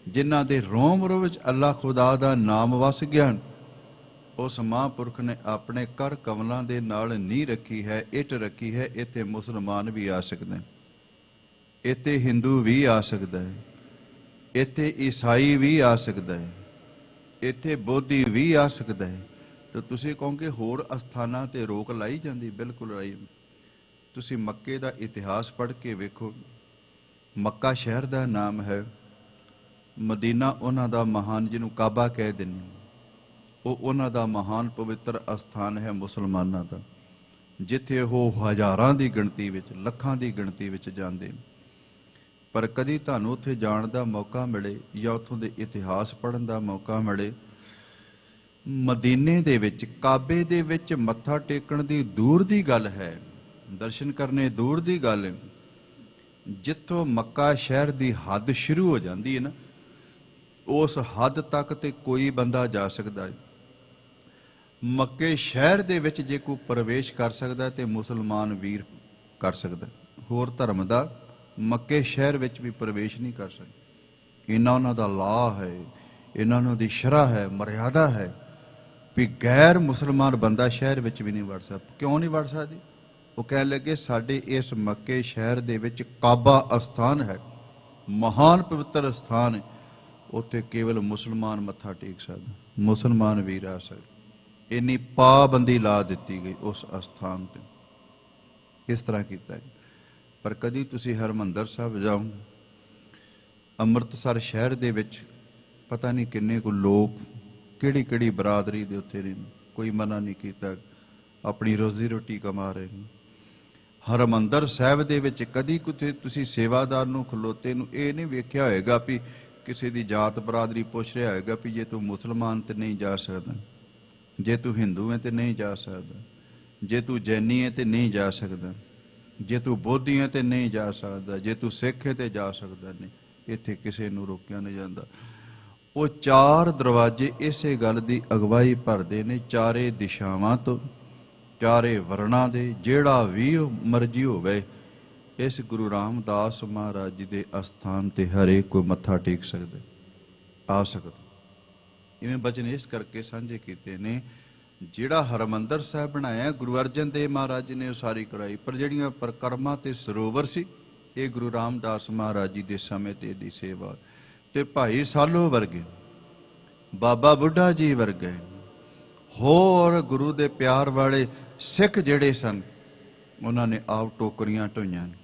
ਜਿਨ੍ਹਾਂ ਦੇ ਰੋਮ ਰੋਮ ਵਿੱਚ ਅੱਲਾ ਖੁਦਾ ਦਾ ਨਾਮ ਵਸ ਗਿਆ, ਉਸ ਮਹਾਂਪੁਰਖ ਨੇ ਆਪਣੇ ਕਰ ਕਮਲਾਂ ਦੇ ਨਾਲ ਨੀਂਹ ਰੱਖੀ ਹੈ, ਇੱਟ ਰੱਖੀ ਹੈ। ਇੱਥੇ ਮੁਸਲਮਾਨ ਵੀ ਆ ਸਕਦਾ, ਇੱਥੇ ਹਿੰਦੂ ਵੀ ਆ ਸਕਦਾ ਹੈ, ਇੱਥੇ ਈਸਾਈ ਵੀ ਆ ਸਕਦਾ ਹੈ, ਇੱਥੇ ਬੋਧੀ ਵੀ ਆ ਸਕਦਾ ਹੈ। ਤਾਂ ਤੁਸੀਂ ਕਹੋਗੇ ਹੋਰ ਅਸਥਾਨਾਂ ਤੇ ਰੋਕ ਲਾਈ ਜਾਂਦੀ? ਬਿਲਕੁਲ ਲਾਈ। ਤੁਸੀਂ ਮੱਕੇ ਦਾ ਇਤਿਹਾਸ ਪੜ੍ਹ ਕੇ ਵੇਖੋ, ਮੱਕਾ ਸ਼ਹਿਰ ਦਾ ਨਾਮ ਹੈ, ਮਦੀਨਾ ਉਹਨਾਂ ਦਾ ਮਹਾਨ, ਜਿਹਨੂੰ ਕਾਬਾ ਕਹਿ ਦਿੰਦੇ, ਉਹ ਉਹਨਾਂ ਦਾ ਮਹਾਨ ਪਵਿੱਤਰ ਅਸਥਾਨ ਹੈ ਮੁਸਲਮਾਨਾਂ ਦਾ, ਜਿੱਥੇ ਉਹ ਹਜ਼ਾਰਾਂ ਦੀ ਗਿਣਤੀ ਵਿੱਚ, ਲੱਖਾਂ ਦੀ ਗਿਣਤੀ ਵਿੱਚ ਜਾਂਦੇ। ਪਰ ਕਦੀ ਤੁਹਾਨੂੰ ਉੱਥੇ ਜਾਣ ਦਾ ਮੌਕਾ ਮਿਲੇ ਜਾਂ ਉੱਥੋਂ ਦੇ ਇਤਿਹਾਸ ਪੜ੍ਹਨ ਦਾ ਮੌਕਾ ਮਿਲੇ, ਮਦੀਨੇ ਦੇ ਵਿੱਚ, ਕਾਬੇ ਦੇ ਵਿੱਚ ਮੱਥਾ ਟੇਕਣ ਦੀ ਦੂਰ ਦੀ ਗੱਲ ਹੈ, ਦਰਸ਼ਨ ਕਰਨੇ ਦੂਰ ਦੀ ਗੱਲ ਹੈ। ਜਿੱਥੋਂ ਮੱਕਾ ਸ਼ਹਿਰ ਦੀ ਹੱਦ ਸ਼ੁਰੂ ਹੋ ਜਾਂਦੀ ਹੈ ਨਾ, ਉਸ ਹੱਦ ਤੱਕ ਤੇ ਕੋਈ ਬੰਦਾ ਜਾ ਸਕਦਾ ਹੈ। ਮੱਕੇ ਸ਼ਹਿਰ ਦੇ ਵਿੱਚ ਜੇ ਕੋਈ ਪ੍ਰਵੇਸ਼ ਕਰ ਸਕਦਾ ਤੇ ਮੁਸਲਮਾਨ ਵੀਰ ਕਰ ਸਕਦਾ, ਹੋਰ ਧਰਮ ਦਾ ਮੱਕੇ ਸ਼ਹਿਰ ਵਿੱਚ ਵੀ ਪ੍ਰਵੇਸ਼ ਨਹੀਂ ਕਰ ਸਕਦਾ। ਇਹਨਾਂ ਉਹਨਾਂ ਦਾ ਲਾ ਹੈ, ਇਹਨਾਂ ਉਹਨਾਂ ਦੀ ਸ਼ਰ੍ਹਾ ਹੈ, ਮਰਿਆਦਾ ਹੈ ਵੀ ਗੈਰ ਮੁਸਲਮਾਨ ਬੰਦਾ ਸ਼ਹਿਰ ਵਿੱਚ ਵੀ ਨਹੀਂ ਵੜ ਸਕਦਾ। ਕਿਉਂ ਨਹੀਂ ਵੜ ਸਕਦੀ? ਉਹ ਕਹਿਣ ਲੱਗੇ, ਸਾਡੇ ਇਸ ਮੱਕੇ ਸ਼ਹਿਰ ਦੇ ਵਿੱਚ ਕਾਬਾ ਅਸਥਾਨ ਹੈ, ਮਹਾਨ ਪਵਿੱਤਰ ਅਸਥਾਨ ਹੈ, ਉੱਥੇ ਕੇਵਲ ਮੁਸਲਮਾਨ ਮੱਥਾ ਟੇਕ ਸਕਦਾ, ਮੁਸਲਮਾਨ ਵੀਰ ਆ ਸਕਦਾ। ਇੰਨੀ ਪਾਬੰਦੀ ਲਾ ਦਿੱਤੀ ਗਈ ਉਸ ਅਸਥਾਨ ਤੇ। ਇਸ ਤਰ੍ਹਾਂ ਕੀਤਾ ਹੈ। ਪਰ ਕਦੀ ਤੁਸੀਂ ਹਰਿਮੰਦਰ ਸਾਹਿਬ ਜਾਓ, ਅੰਮ੍ਰਿਤਸਰ ਸ਼ਹਿਰ ਦੇ ਵਿੱਚ ਪਤਾ ਨਹੀਂ ਕਿੰਨੇ ਕੁ ਲੋਕ ਕਿਹੜੀ ਕਿਹੜੀ ਬਰਾਦਰੀ ਦੇ ਉੱਤੇ ਨੇ, ਕੋਈ ਮਨਾ ਨਹੀਂ ਕੀਤਾ, ਆਪਣੀ ਰੋਜ਼ੀ ਰੋਟੀ ਕਮਾ ਰਹੇ ਨੇ। ਹਰਿਮੰਦਰ ਸਾਹਿਬ ਦੇ ਵਿੱਚ ਕਦੀ ਕਿਤੇ ਤੁਸੀਂ ਸੇਵਾਦਾਰ ਨੂੰ ਖਲੋਤੇ ਨੂੰ ਇਹ ਨਹੀਂ ਵੇਖਿਆ ਹੋਏਗਾ ਵੀ ਕਿਸੇ ਦੀ ਜਾਤ ਬਰਾਦਰੀ ਪੁੱਛ ਰਿਹਾ ਹੋਏਗਾ ਵੀ ਜੇ ਤੂੰ ਮੁਸਲਮਾਨ ਤੇ ਨਹੀਂ ਜਾ ਸਕਦਾ, ਜੇ ਤੂੰ ਹਿੰਦੂ ਹੈ ਤੇ ਨਹੀਂ ਜਾ ਸਕਦਾ, ਜੇ ਤੂੰ ਜੈਨੀ ਹੈ ਤੇ ਨਹੀਂ ਜਾ ਸਕਦਾ, ਜੇ ਤੂੰ ਬੋਧੀ ਹੈ ਤੇ ਨਹੀਂ ਜਾ ਸਕਦਾ, ਜੇ ਤੂੰ ਸਿੱਖ ਹੈ ਤੇ ਜਾ ਸਕਦਾ ਨਹੀਂ। ਇੱਥੇ ਕਿਸੇ ਨੂੰ ਰੋਕਿਆ ਨਹੀਂ ਜਾਂਦਾ। ਉਹ ਚਾਰ ਦਰਵਾਜ਼ੇ ਇਸੇ ਗੱਲ ਦੀ ਅਗਵਾਈ ਭਰਦੇ ਨੇ, ਚਾਰੇ ਦਿਸ਼ਾਵਾਂ ਤੋਂ, ਚਾਰੇ ਵਰਨਾਂ ਦੇ, ਜਿਹੜਾ ਵੀ ਮਰਜ਼ੀ ਹੋਵੇ ਇਸ ਗੁਰੂ ਰਾਮਦਾਸ ਮਹਾਰਾਜ ਜੀ ਦੇ ਅਸਥਾਨ ਤੇ ਹਰੇਕ ਕੋਈ ਮੱਥਾ ਟੇਕ ਸਕਦਾ, ਆ ਸਕਦਾ। ਇਵੇਂ ਬਚਨ ਇਸ ਕਰਕੇ ਸਾਂਝੇ ਕੀਤੇ ਨੇ, ਜਿਹੜਾ ਹਰਿਮੰਦਰ ਸਾਹਿਬ ਬਣਾਇਆ ਗੁਰੂ ਅਰਜਨ ਦੇਵ ਮਹਾਰਾਜ ਜੀ ਨੇ ਉਸਾਰੀ ਕਰਾਈ, ਪਰ ਜਿਹੜੀਆਂ ਪਰਿਕਰਮਾ ਤੇ ਸਰੋਵਰ ਸੀ ਇਹ ਗੁਰੂ ਰਾਮਦਾਸ ਮਹਾਰਾਜ ਜੀ ਦੇ ਸਮੇਂ ਤੇ ਦੀ ਸੇਵਾ। ਤੇ ਭਾਈ ਸਾਲੋ ਵਰਗੇ, ਬਾਬਾ ਬੁੱਢਾ ਜੀ ਵਰਗੇ, ਹੋਰ ਗੁਰੂ ਦੇ ਪਿਆਰ ਵਾਲੇ ਸਿੱਖ ਜਿਹੜੇ ਸਨ, ਉਹਨਾਂ ਨੇ ਆਪ ਟੋਕਰੀਆਂ ਢੋਈਆਂ ਨੇ,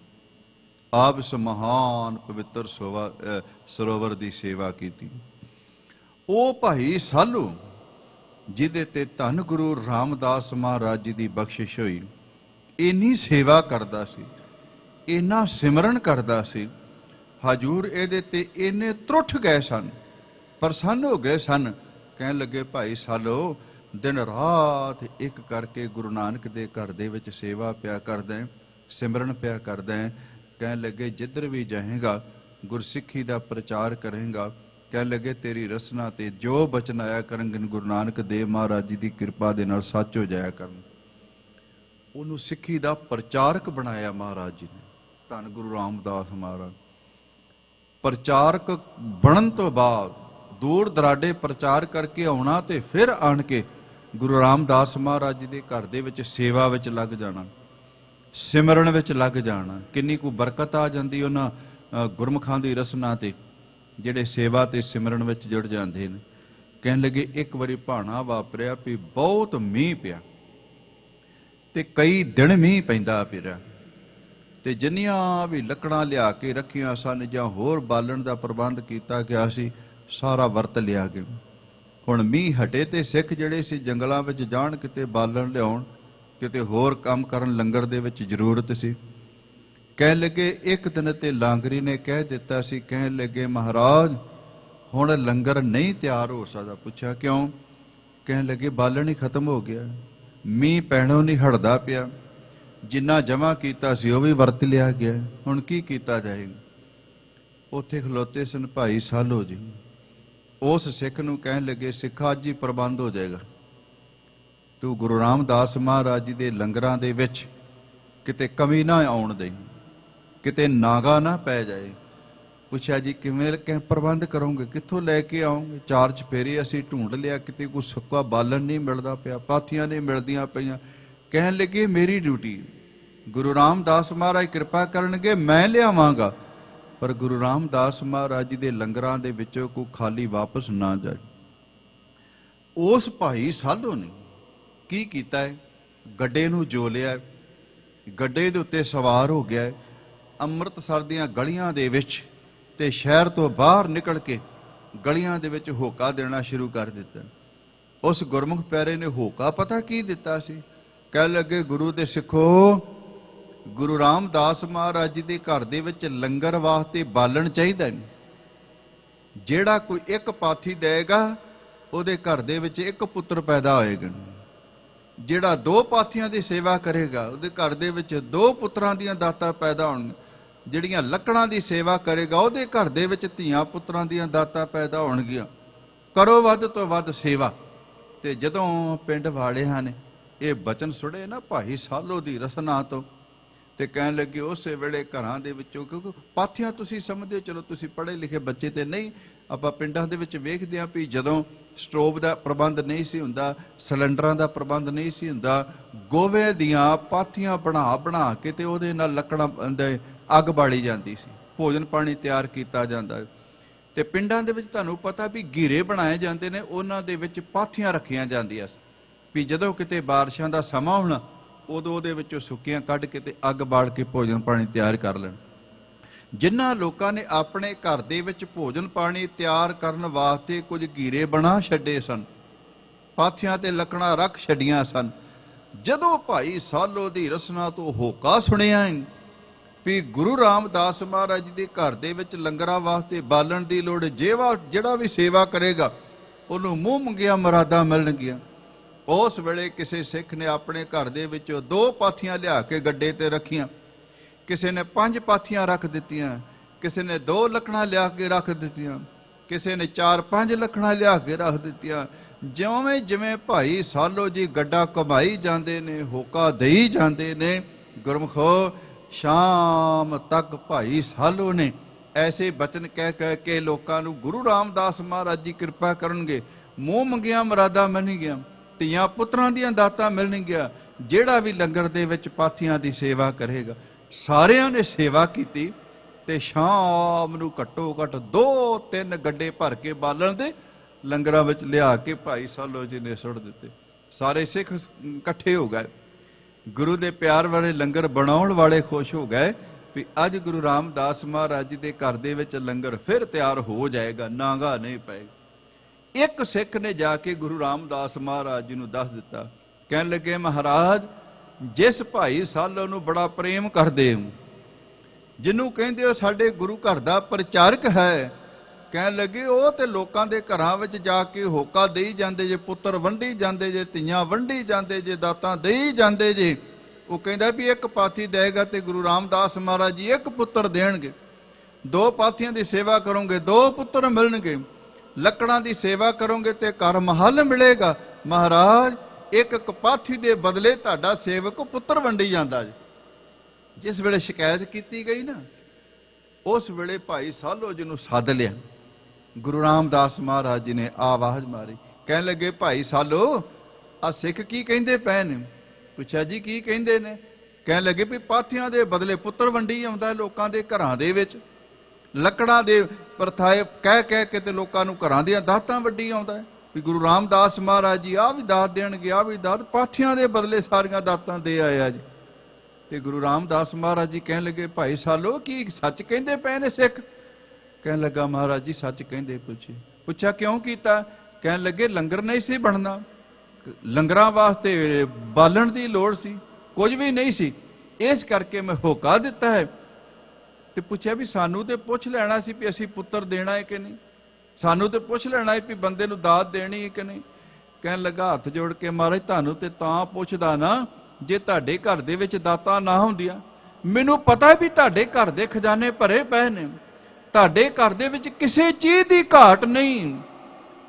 ਆਪ ਇਸ ਮਹਾਨ ਪਵਿੱਤਰ ਸਰੋਵਰ ਦੀ ਸੇਵਾ ਕੀਤੀ। ਉਹ ਭਾਈ ਸਾਲੂ ਜਿਹਦੇ ਤੇ ਧੰਨ ਗੁਰੂ ਰਾਮਦਾਸ ਮਹਾਰਾਜ ਜੀ ਦੀ ਬਖਸ਼ਿਸ਼ ਹੋਈ, ਇੰਨੀ ਸੇਵਾ ਕਰਦਾ ਸੀ, ਇੰਨਾ ਸਿਮਰਨ ਕਰਦਾ ਸੀ, ਹਜੂਰ ਇਹਦੇ ਤੇ ਇੰਨੇ ਤਰੁੱਠ ਗਏ ਸਨ, ਪ੍ਰਸੰਨ ਹੋ ਗਏ ਸਨ। ਕਹਿਣ ਲੱਗੇ ਭਾਈ ਸਾਲੋ ਦਿਨ ਰਾਤ ਇੱਕ ਕਰਕੇ ਗੁਰੂ ਨਾਨਕ ਦੇ ਘਰ ਦੇ ਵਿੱਚ ਸੇਵਾ ਪਿਆ ਕਰਦਾ, ਸਿਮਰਨ ਪਿਆ ਕਰਦਾ। ਕਹਿਣ ਲੱਗੇ ਜਿੱਧਰ ਵੀ ਜਾਏਗਾ ਗੁਰਸਿੱਖੀ ਦਾ ਪ੍ਰਚਾਰ ਕਰੇਗਾ। ਕਹਿਣ ਲੱਗੇ ਤੇਰੀ ਰਸਨਾ ਤੇ ਜੋ ਬਚਨ ਆਇਆ ਕਰਨਗੇ ਗੁਰੂ ਨਾਨਕ ਦੇਵ ਮਹਾਰਾਜ ਜੀ ਦੀ ਕਿਰਪਾ ਦੇ ਨਾਲ ਸੱਚ ਹੋ ਜਾਇਆ ਕਰਨ। ਉਹਨੂੰ ਸਿੱਖੀ ਦਾ ਪ੍ਰਚਾਰਕ ਬਣਾਇਆ ਮਹਾਰਾਜ ਜੀ ਨੇ, ਧੰਨ ਗੁਰੂ ਰਾਮਦਾਸ ਮਹਾਰਾਜ। ਪ੍ਰਚਾਰਕ ਬਣਨ ਤੋਂ ਬਾਅਦ ਦੂਰ ਦਰਾਡੇ ਪ੍ਰਚਾਰ ਕਰਕੇ ਆਉਣਾ ਤੇ ਫਿਰ ਆਣ ਕੇ ਗੁਰੂ ਰਾਮਦਾਸ ਮਹਾਰਾਜ ਜੀ ਦੇ ਘਰ ਦੇ ਵਿੱਚ ਸੇਵਾ ਵਿੱਚ ਲੱਗ ਜਾਣਾ, ਸਿਮਰਨ ਵਿੱਚ ਲੱਗ ਜਾਣਾ। ਕਿੰਨੀ ਕੁ ਬਰਕਤ ਆ ਜਾਂਦੀ ਉਹਨਾਂ ਗੁਰਮੁਖਾਂ ਦੀ ਰਸਨਾ ਤੇ, ਜਿਹੜੇ ਸੇਵਾ ਤੇ ਸਿਮਰਨ ਵਿੱਚ ਜੁੜ ਜਾਂਦੇ ਨੇ। ਕਹਿਣ ਲੱਗੇ ਇੱਕ ਵਾਰੀ ਭਾਣਾ ਵਾਪਰਿਆ ਵੀ ਬਹੁਤ ਮੀਂਹ ਪਿਆ ਤੇ ਕਈ ਦਿਨ ਮੀਂਹ ਪੈਂਦਾ ਪਿਆ, ਤੇ ਜਿੰਨੀਆਂ ਵੀ ਲੱਕੜਾਂ ਲਿਆ ਕੇ ਰੱਖੀਆਂ ਸਨ ਜਾਂ ਹੋਰ ਬਾਲਣ ਦਾ ਪ੍ਰਬੰਧ ਕੀਤਾ ਗਿਆ ਸੀ ਸਾਰਾ ਵਰਤ ਲਿਆ ਗਿਆ। ਹੁਣ ਮੀਂਹ ਹਟੇ ਤੇ ਸਿੱਖ ਜਿਹੜੇ ਸੀ ਜੰਗਲਾਂ ਵਿੱਚ ਜਾਣ, ਕਿਤੇ ਬਾਲਣ ਲਿਆਉਣ, ਕਿਤੇ ਹੋਰ ਕੰਮ ਕਰਨ, ਲੰਗਰ ਦੇ ਵਿੱਚ ਜ਼ਰੂਰਤ ਸੀ। ਕਹਿਣ ਲੱਗੇ ਇੱਕ ਦਿਨ ਤੇ ਲਾਂਗਰੀ ਨੇ ਕਹਿ ਦਿੱਤਾ ਸੀ, ਕਹਿਣ ਲੱਗੇ ਮਹਾਰਾਜ ਹੁਣ ਲੰਗਰ ਨਹੀਂ ਤਿਆਰ ਹੋ ਸਕਦਾ। ਪੁੱਛਿਆ ਕਿਉਂ? ਕਹਿਣ ਲੱਗੇ ਬਾਲਣ ਹੀ ਖਤਮ ਹੋ ਗਿਆ, ਮੀਂਹ ਪੈਣੋਂ ਨਹੀਂ ਹਟਦਾ ਪਿਆ, ਜਿੰਨਾ ਜਮ੍ਹਾਂ ਕੀਤਾ ਸੀ ਉਹ ਵੀ ਵਰਤ ਲਿਆ ਗਿਆ, ਹੁਣ ਕੀ ਕੀਤਾ ਜਾਏਗਾ। ਉੱਥੇ ਖਲੋਤੇ ਸਨ ਭਾਈ ਸਾਲੋ ਜੀ, ਉਸ ਸਿੱਖ ਨੂੰ ਕਹਿਣ ਲੱਗੇ ਸਿੱਖਾ ਅੱਜ ਹੀ ਪ੍ਰਬੰਧ ਹੋ ਜਾਏਗਾ, ਤੂੰ ਗੁਰੂ ਰਾਮਦਾਸ ਮਹਾਰਾਜ ਜੀ ਦੇ ਲੰਗਰਾਂ ਦੇ ਵਿੱਚ ਕਿਤੇ ਕਮੀ ਨਾ ਆਉਣ ਦੇ, ਕਿਤੇ ਨਾਗਾ ਨਾ ਪੈ ਜਾਏ। ਪੁੱਛਿਆ ਜੀ ਕਿਵੇਂ ਪ੍ਰਬੰਧ ਕਰੋਗੇ, ਕਿੱਥੋਂ ਲੈ ਕੇ ਆਉਂਗੇ? ਚਾਰ ਚਫੇਰੇ ਅਸੀਂ ਢੂੰਡ ਲਿਆ, ਕਿਤੇ ਕੋਈ ਸੁੱਕਾ ਬਾਲਣ ਨਹੀਂ ਮਿਲਦਾ ਪਿਆ, ਪਾਥੀਆਂ ਨਹੀਂ ਮਿਲਦੀਆਂ ਪਈਆਂ। ਕਹਿਣ ਲੱਗੇ ਮੇਰੀ ਡਿਊਟੀ, ਗੁਰੂ ਰਾਮਦਾਸ ਮਹਾਰਾਜ ਕਿਰਪਾ ਕਰਨਗੇ ਮੈਂ ਲਿਆਵਾਂਗਾ, ਪਰ ਗੁਰੂ ਰਾਮਦਾਸ ਮਹਾਰਾਜ ਜੀ ਦੇ ਲੰਗਰਾਂ ਦੇ ਵਿੱਚੋਂ ਕੋਈ ਖਾਲੀ ਵਾਪਸ ਨਾ ਜਾਏ। ਉਸ ਭਾਈ ਸਾਲੋ ਨੇ ਕੀ ਕੀਤਾ ਹੈ, ਗੱਡੇ ਨੂੰ ਜੋ ਲਿਆ, ਗੱਡੇ ਦੇ ਉੱਤੇ ਸਵਾਰ ਹੋ ਗਿਆ, ਅੰਮ੍ਰਿਤਸਰ ਦੀਆਂ ਗਲੀਆਂ ਦੇ ਵਿੱਚ ਤੇ ਸ਼ਹਿਰ ਤੋਂ ਬਾਹਰ ਨਿਕਲ ਕੇ ਗਲੀਆਂ ਦੇ ਵਿੱਚ ਹੋਕਾ ਦੇਣਾ ਸ਼ੁਰੂ ਕਰ ਦਿੱਤਾ। ਉਸ ਗੁਰਮੁਖ ਪਿਆਰੇ ਨੇ ਹੋਕਾ ਪਤਾ ਕੀ ਦਿੱਤਾ ਸੀ? ਕਹਿ ਲੱਗੇ ਗੁਰੂ ਦੇ ਸਿੱਖੋ, ਗੁਰੂ ਰਾਮਦਾਸ ਮਹਾਰਾਜ ਜੀ ਦੇ ਘਰ ਦੇ ਵਿੱਚ ਲੰਗਰ ਵਾਸਤੇ ਬਾਲਣ ਚਾਹੀਦਾ ਨਹੀਂ, ਜਿਹੜਾ ਕੋਈ ਇੱਕ ਪਾਥੀ ਦੇਗਾ ਉਹਦੇ ਘਰ ਦੇ ਵਿੱਚ ਇੱਕ ਪੁੱਤਰ ਪੈਦਾ ਹੋਏਗਾ, ਜਿਹੜਾ ਦੋ ਪਾਥੀਆਂ ਦੀ ਸੇਵਾ ਕਰੇਗਾ ਉਹਦੇ ਘਰ ਦੇ ਵਿੱਚ ਦੋ ਪੁੱਤਰਾਂ ਦੀਆਂ ਦਾਤਾਂ ਪੈਦਾ ਹੋਣਗੀਆਂ, ਜਿਹੜੀਆਂ ਲੱਕੜਾਂ ਦੀ ਸੇਵਾ ਕਰੇਗਾ ਉਹਦੇ ਘਰ ਦੇ ਵਿੱਚ ਧੀਆਂ ਪੁੱਤਰਾਂ ਦੀਆਂ ਦਾਤਾਂ ਪੈਦਾ ਹੋਣਗੀਆਂ। ਕਰੋ ਵੱਧ ਤੋਂ ਵੱਧ ਸੇਵਾ। ਤੇ ਜਦੋਂ ਪਿੰਡ ਵਾਲਿਆਂ ਨੇ ਇਹ ਬਚਨ ਸੁਣੇ ਨਾ ਭਾਈ ਸਾਲੋ ਦੀ ਰਸਨਾ ਤੋਂ, ਤੇ ਕਹਿਣ ਲੱਗੇ ਉਸੇ ਵੇਲੇ ਘਰਾਂ ਦੇ ਵਿੱਚੋਂ, ਕਿਉਂਕਿ ਪਾਥੀਆਂ ਤੁਸੀਂ ਸਮਝਦੇ ਹੋ, ਚਲੋ ਤੁਸੀਂ ਪੜ੍ਹੇ ਲਿਖੇ ਬੱਚੇ ਤੇ ਨਹੀਂ, ਆਪਾਂ ਪਿੰਡਾਂ ਦੇ ਵਿੱਚ ਵੇਖਦੇ ਹਾਂ ਵੀ ਜਦੋਂ ਸਟੋਵ ਦਾ ਪ੍ਰਬੰਧ ਨਹੀਂ ਸੀ ਹੁੰਦਾ, ਸਿਲੰਡਰਾਂ ਦਾ ਪ੍ਰਬੰਧ ਨਹੀਂ ਸੀ ਹੁੰਦਾ, ਗੋਵੇ ਦੀਆਂ ਪਾਥੀਆਂ ਬਣਾ ਕੇ ਤੇ ਉਹਦੇ ਨਾਲ ਲੱਕੜਾਂ ਦੇ ਅੱਗ ਬਾਲੀ ਜਾਂਦੀ ਸੀ, ਭੋਜਨ ਪਾਣੀ ਤਿਆਰ ਕੀਤਾ ਜਾਂਦਾ। ਤੇ ਪਿੰਡਾਂ ਦੇ ਵਿੱਚ ਤੁਹਾਨੂੰ ਪਤਾ ਵੀ ਘੀਰੇ ਬਣਾਏ ਜਾਂਦੇ ਨੇ, ਉਹਨਾਂ ਦੇ ਵਿੱਚ ਪਾਥੀਆਂ ਰੱਖੀਆਂ ਜਾਂਦੀਆਂ ਸੀ ਵੀ ਜਦੋਂ ਕਿਤੇ ਬਾਰਿਸ਼ਾਂ ਦਾ ਸਮਾਂ ਹੋਣਾ ਉਦੋਂ ਉਹਦੇ ਵਿੱਚੋਂ ਸੁੱਕੀਆਂ ਕੱਢ ਕੇ ਤੇ ਅੱਗ ਬਾਲ ਕੇ ਭੋਜਨ ਪਾਣੀ ਤਿਆਰ ਕਰ ਲੈਣ। ਜਿਨ੍ਹਾਂ ਲੋਕਾਂ ਨੇ ਆਪਣੇ ਘਰ ਦੇ ਵਿੱਚ ਭੋਜਨ ਪਾਣੀ ਤਿਆਰ ਕਰਨ ਵਾਸਤੇ ਕੁਝ ਘੀਰੇ ਬਣਾ ਛੱਡੇ ਸਨ, ਪਾਥੀਆਂ ਤੇ ਲੱਕੜਾਂ ਰੱਖ ਛੱਡੀਆਂ ਸਨ, ਜਦੋਂ ਭਾਈ ਸਾਲੋ ਦੀ ਰਸਨਾ ਤੋਂ ਹੋਕਾ ਸੁਣਿਆ ਵੀ ਗੁਰੂ ਰਾਮਦਾਸ ਮਹਾਰਾਜ ਜੀ ਦੇ ਘਰ ਦੇ ਵਿੱਚ ਲੰਗਰਾਂ ਵਾਸਤੇ ਬਾਲਣ ਦੀ ਲੋੜ, ਜਿਹੜਾ ਵੀ ਸੇਵਾ ਕਰੇਗਾ ਉਹਨੂੰ ਮੂੰਹ ਮੰਗੀਆਂ ਮੁਰਾਦਾਂ ਮਿਲਣਗੀਆਂ, ਉਸ ਵੇਲੇ ਕਿਸੇ ਸਿੱਖ ਨੇ ਆਪਣੇ ਘਰ ਦੇ ਵਿੱਚੋਂ 2 ਪਾਥੀਆਂ ਲਿਆ ਕੇ ਗੱਡੇ ਤੇ ਰੱਖੀਆਂ, ਕਿਸੇ ਨੇ 5 ਪਾਥੀਆਂ ਰੱਖ ਦਿੱਤੀਆਂ, ਕਿਸੇ ਨੇ 2 ਲੱਕੜਾਂ ਲਿਆ ਕੇ ਰੱਖ ਦਿੱਤੀਆਂ, ਕਿਸੇ ਨੇ 4-5 ਲੱਕੜਾਂ ਲਿਆ ਕੇ ਰੱਖ ਦਿੱਤੀਆਂ। ਜਿਵੇਂ ਜਿਵੇਂ ਭਾਈ ਸਾਲੋ ਜੀ ਗੱਡਾ ਕਮਾਈ ਜਾਂਦੇ ਨੇ, ਹੋਕਾ ਦੇਈ ਜਾਂਦੇ ਨੇ, ਗੁਰਮਖੋ ਸ਼ਾਮ ਤੱਕ ਭਾਈ ਸਾਲੋ ਨੇ ਐਸੇ ਬਚਨ ਕਹਿ ਕੇ ਲੋਕਾਂ ਨੂੰ ਗੁਰੂ ਰਾਮਦਾਸ ਮਹਾਰਾਜ ਜੀ ਕਿਰਪਾ ਕਰਨਗੇ, ਮੂੰਹ ਮੰਗੀਆਂ ਮੁਰਾਦਾਂ ਮਿਲਣਗੀਆਂ, ਧੀਆਂ ਪੁੱਤਰਾਂ ਦੀਆਂ ਦਾਤਾਂ ਮਿਲਣਗੀਆਂ। ਜਿਹੜਾ ਵੀ ਲੰਗਰ ਦੇ ਵਿੱਚ ਪਾਥੀਆਂ ਦੀ ਸੇਵਾ ਕਰੇਗਾ, ਸਾਰਿਆਂ ਨੇ ਸੇਵਾ ਕੀਤੀ ਤੇ ਸ਼ਾਮ ਨੂੰ ਘੱਟੋ ਘੱਟ 2-3 ਗੱਡੇ ਭਰ ਕੇ ਬਾਲਣ ਦੇ ਲੰਗਰਾਂ ਵਿੱਚ ਲਿਆ ਕੇ ਭਾਈ ਸਾਲੋ ਜੀ ਨੇ ਸੁੱਟ ਦਿੱਤੇ। ਸਾਰੇ ਸਿੱਖ ਇਕੱਠੇ ਹੋ ਗਏ, ਗੁਰੂ ਦੇ ਪਿਆਰ ਵਾਲੇ ਲੰਗਰ ਬਣਾਉਣ ਵਾਲੇ ਖੁਸ਼ ਹੋ ਗਏ ਵੀ ਅੱਜ ਗੁਰੂ ਰਾਮਦਾਸ ਮਹਾਰਾਜ ਜੀ ਦੇ ਘਰ ਦੇ ਵਿੱਚ ਲੰਗਰ ਫਿਰ ਤਿਆਰ ਹੋ ਜਾਏਗਾ, ਨਾਗਾ ਨਹੀਂ ਪਏਗਾ। ਇੱਕ ਸਿੱਖ ਨੇ ਜਾ ਕੇ ਗੁਰੂ ਰਾਮਦਾਸ ਮਹਾਰਾਜ ਜੀ ਨੂੰ ਦੱਸ ਦਿੱਤਾ, ਕਹਿਣ ਲੱਗੇ ਮਹਾਰਾਜ, ਜਿਸ ਭਾਈ ਸਾਲੋ ਨੂੰ ਬੜਾ ਪ੍ਰੇਮ ਕਰਦੇ ਹੋ, ਜਿਹਨੂੰ ਕਹਿੰਦੇ ਹੋ ਸਾਡੇ ਗੁਰੂ ਘਰ ਦਾ ਪ੍ਰਚਾਰਕ ਹੈ, ਕਹਿਣ ਲੱਗੇ ਉਹ ਤੇ ਲੋਕਾਂ ਦੇ ਘਰਾਂ ਵਿੱਚ ਜਾ ਕੇ ਹੋਕਾ ਦੇਈ ਜਾਂਦੇ ਜੇ, ਪੁੱਤਰ ਵੰਡੀ ਜਾਂਦੇ ਜੇ, ਧੀਆਂ ਵੰਡੀ ਜਾਂਦੇ ਜੇ, ਦਾਤਾਂ ਦੇਈ ਜਾਂਦੇ ਜੇ। ਉਹ ਕਹਿੰਦਾ ਵੀ 1 ਪਾਥੀ ਦੇਗਾ ਤੇ ਗੁਰੂ ਰਾਮਦਾਸ ਮਹਾਰਾਜ ਜੀ 1 ਪੁੱਤਰ ਦੇਣਗੇ, 2 ਪਾਥੀਆਂ ਦੀ ਸੇਵਾ ਕਰੋਗੇ 2 ਪੁੱਤਰ ਮਿਲਣਗੇ, ਲੱਕੜਾਂ ਦੀ ਸੇਵਾ ਕਰੋਗੇ ਤੇ ਘਰ ਮਹੱਲ ਮਿਲੇਗਾ। ਮਹਾਰਾਜ 1 ਪਾਥੀ ਦੇ ਬਦਲੇ ਤੁਹਾਡਾ ਸੇਵਕ ਪੁੱਤਰ ਵੰਡੀ ਜਾਂਦਾ ਜੀ। ਜਿਸ ਵੇਲੇ ਸ਼ਿਕਾਇਤ ਕੀਤੀ ਗਈ ਨਾ, ਉਸ ਵੇਲੇ ਭਾਈ ਸਾਲੋ ਜੀ ਨੂੰ ਸੱਦ ਲਿਆ। ਗੁਰੂ ਰਾਮਦਾਸ ਮਹਾਰਾਜ ਜੀ ਨੇ ਆਵਾਜ਼ ਮਾਰੀ, ਕਹਿਣ ਲੱਗੇ ਭਾਈ ਸਾਲੋ, ਆ ਸਿੱਖ ਕੀ ਕਹਿੰਦੇ ਪਏ ਨੇ? ਪੁੱਛਿਆ ਜੀ ਕੀ ਕਹਿੰਦੇ ਨੇ? ਕਹਿਣ ਲੱਗੇ ਵੀ ਪਾਥੀਆਂ ਦੇ ਬਦਲੇ ਪੁੱਤਰ ਵੰਡੀ ਆਉਂਦਾ ਲੋਕਾਂ ਦੇ ਘਰਾਂ ਦੇ ਵਿੱਚ, ਲੱਕੜਾਂ ਦੇ ਪਰਥਾਏ ਕਹਿ ਕੇ ਤੇ ਲੋਕਾਂ ਨੂੰ ਘਰਾਂ ਦੀਆਂ ਦਾਤਾਂ ਵੱਡੀ ਆਉਂਦਾ ਹੈ ਵੀ ਗੁਰੂ ਰਾਮਦਾਸ ਮਹਾਰਾਜ ਜੀ ਆਹ ਵੀ ਦਾਤ ਦੇਣਗੇ, ਆਹ ਵੀ ਦਾਤ, ਪਾਥੀਆਂ ਦੇ ਬਦਲੇ ਸਾਰੀਆਂ ਦਾਤਾਂ ਦੇ ਆਇਆ ਜੀ। ਤੇ ਗੁਰੂ ਰਾਮਦਾਸ ਮਹਾਰਾਜ ਜੀ ਕਹਿਣ ਲੱਗੇ ਭਾਈ ਸਾਲੋ, ਕੀ ਸੱਚ ਕਹਿੰਦੇ ਪਏ ਨੇ ਸਿੱਖ? ਕਹਿਣ ਲੱਗਾ ਮਹਾਰਾਜ ਜੀ ਸੱਚ ਕਹਿੰਦੇ। ਪੁੱਛਿਆ ਕਿਉਂ ਕੀਤਾ? ਕਹਿਣ ਲੱਗੇ ਲੰਗਰ ਨਹੀਂ ਸੀ ਬਣਨਾ, ਲੰਗਰਾਂ ਵਾਸਤੇ ਬਾਲਣ ਦੀ ਲੋੜ ਸੀ, ਕੁਝ ਵੀ ਨਹੀਂ ਸੀ, ਇਸ ਕਰਕੇ ਮੈਂ ਹੋਕਾ ਦਿੱਤਾ ਹੈ। ਤੇ ਪੁੱਛਿਆ ਵੀ ਸਾਨੂੰ ਤੇ ਪੁੱਛ ਲੈਣਾ ਸੀ ਵੀ ਅਸੀਂ ਪੁੱਤਰ ਦੇਣਾ ਹੈ ਕਿ ਨਹੀਂ, ਸਾਨੂੰ ਤੇ ਪੁੱਛ ਲੈਣਾ ਹੈ ਵੀ ਬੰਦੇ ਨੂੰ ਦਾਤ ਦੇਣੀ ਹੈ ਕਿ ਨਹੀਂ। ਕਹਿਣ ਲੱਗਾ ਹੱਥ ਜੋੜ ਕੇ ਮਹਾਰਾਜ ਤੁਹਾਨੂੰ ਤੇ ਤਾਂ ਪੁੱਛਦਾ ਨਾ ਜੇ ਤੁਹਾਡੇ ਘਰ ਦੇ ਵਿੱਚ ਦਾਤਾਂ ਨਾ ਹੁੰਦੀਆਂ। ਮੈਨੂੰ ਪਤਾ ਹੈ ਵੀ ਤੁਹਾਡੇ ਘਰ ਦੇ ਖਜ਼ਾਨੇ ਭਰੇ ਪਏ ਨੇ, ਤੁਹਾਡੇ ਘਰ ਦੇ ਵਿੱਚ ਕਿਸੇ ਚੀਜ਼ ਦੀ ਘਾਟ ਨਹੀਂ,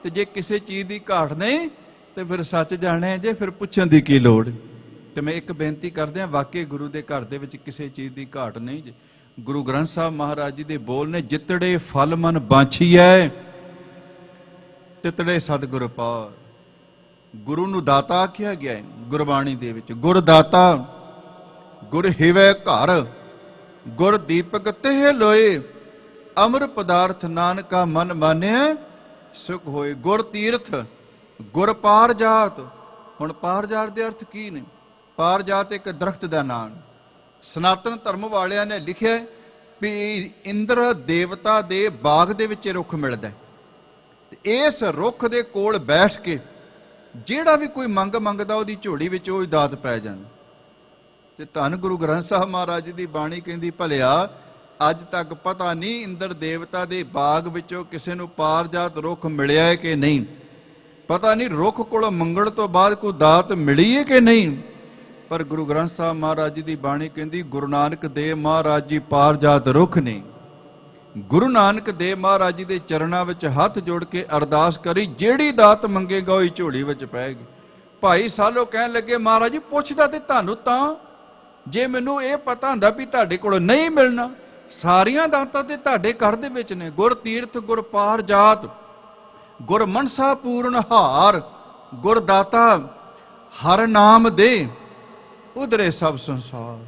ਤੇ ਜੇ ਕਿਸੇ ਚੀਜ਼ ਦੀ ਘਾਟ ਨਹੀਂ ਤੇ ਫਿਰ ਸੱਚ ਜਾਣਿਆ ਜੇ, ਫਿਰ ਪੁੱਛਣ ਦੀ ਕੀ ਲੋੜ। ਤੇ ਮੈਂ ਇੱਕ ਬੇਨਤੀ ਕਰਦਿਆਂ, ਵਾਕਈ ਗੁਰੂ ਦੇ ਘਰ ਦੇ ਵਿੱਚ ਕਿਸੇ ਚੀਜ਼ ਦੀ ਘਾਟ ਨਹੀਂ ਜੇ। ਗੁਰੂ ਗ੍ਰੰਥ ਸਾਹਿਬ ਮਹਾਰਾਜ ਜੀ ਦੇ ਬੋਲ ਨੇ, ਜਿਤੜੇ ਫਲ ਮਨ ਬਾਛੀਐ ਤਿਤੜੇ ਸਤਿਗੁਰ ਪਾਰ। ਗੁਰੂ ਨੂੰ ਦਾਤਾ ਆਖਿਆ ਗਿਆ ਹੈ ਗੁਰਬਾਣੀ ਦੇ ਵਿੱਚ, ਗੁਰ ਦਾਤਾ ਗੁਰ ਹਿਵੈ ਘਰ, ਗੁਰ ਦੀਪਕ ਤਿਹ ਲੋਏ, ਅਮਰ ਪਦਾਰਥ ਨਾਨਕਾ ਮਨ ਮਾਨਿਆ ਸੁਖ ਹੋਏ। ਗੁਰ ਤੀਰਥ ਗੁਰ ਪਾਰ ਜਾਤ। ਹੁਣ ਪਾਰ ਜਾਤ ਦੇ ਅਰਥ ਕੀ ਨੇ? ਪਾਰ ਜਾਤ ਇੱਕ ਦਰਖਤ ਦਾ ਨਾਮ। ਸਨਾਤਨ ਧਰਮ ਵਾਲਿਆਂ ਨੇ ਲਿਖਿਆ ਵੀ ਇੰਦਰ ਦੇਵਤਾ ਦੇ ਬਾਗ ਦੇ ਵਿੱਚ ਰੁੱਖ ਮਿਲਦਾ, ਇਸ ਰੁੱਖ ਦੇ ਕੋਲ ਬੈਠ ਕੇ ਜਿਹੜਾ ਵੀ ਕੋਈ ਮੰਗਦਾ ਉਹਦੀ ਝੋਲੀ ਵਿੱਚ ਉਹ ਦਾਤ ਪੈ ਜਾਂਦੀ। ਤੇ ਧੰਨ ਗੁਰੂ ਗ੍ਰੰਥ ਸਾਹਿਬ ਮਹਾਰਾਜ ਜੀ ਦੀ ਬਾਣੀ ਕਹਿੰਦੀ, ਭਲਿਆ ਅੱਜ ਤੱਕ ਪਤਾ ਨਹੀਂ ਇੰਦਰ ਦੇਵਤਾ ਦੇ ਬਾਗ ਵਿੱਚੋਂ ਕਿਸੇ ਨੂੰ ਪਾਰਜਾਤ ਰੁੱਖ ਮਿਲਿਆ ਹੈ ਕਿ ਨਹੀਂ, ਪਤਾ ਨਹੀਂ ਰੁੱਖ ਕੋਲੋਂ ਮੰਗਣ ਤੋਂ ਬਾਅਦ ਕੋਈ ਦਾਤ ਮਿਲੀ ਹੈ ਕਿ ਨਹੀਂ। ਪਰ ਗੁਰੂ ਗ੍ਰੰਥ ਸਾਹਿਬ ਮਹਾਰਾਜ ਜੀ ਦੀ ਬਾਣੀ ਕਹਿੰਦੀ, ਗੁਰੂ ਨਾਨਕ ਦੇਵ ਮਹਾਰਾਜ ਜੀ ਪਾਰਜਾਤ ਰੁੱਖ ਨਹੀਂ। ਗੁਰੂ ਨਾਨਕ ਦੇਵ ਮਹਾਰਾਜ ਜੀ ਦੇ ਚਰਨਾਂ ਵਿੱਚ ਹੱਥ ਜੋੜ ਕੇ ਅਰਦਾਸ ਕਰੀ, ਜਿਹੜੀ ਦਾਤ ਮੰਗੇਗਾ ਉਹੀ ਝੋਲੀ ਵਿੱਚ ਪਏਗੀ। ਭਾਈ ਸਾਲੋ ਕਹਿਣ ਲੱਗੇ, ਮਹਾਰਾਜ ਜੀ ਪੁੱਛਦਾ ਤੇ ਤੁਹਾਨੂੰ ਤਾਂ, ਜੇ ਮੈਨੂੰ ਇਹ ਪਤਾ ਹੁੰਦਾ ਵੀ ਤੁਹਾਡੇ ਕੋਲ ਨਹੀਂ ਮਿਲਣਾ, ਸਾਰੀਆਂ ਦਾਤਾਂ ਤੇ ਤੁਹਾਡੇ ਘਰ ਦੇ ਵਿੱਚ ਨੇ। ਗੁਰ ਤੀਰਥ ਗੁਰ ਪਾਰ ਜਾਤ, ਗੁਰ ਮਨਸਾ ਪੂਰਨ ਹਾਰ, ਗੁਰ ਦਾਤਾ ਹਰ ਨਾਮ ਦੇ ਉਧਰੇ ਸਭ ਸੰਸਾਰ।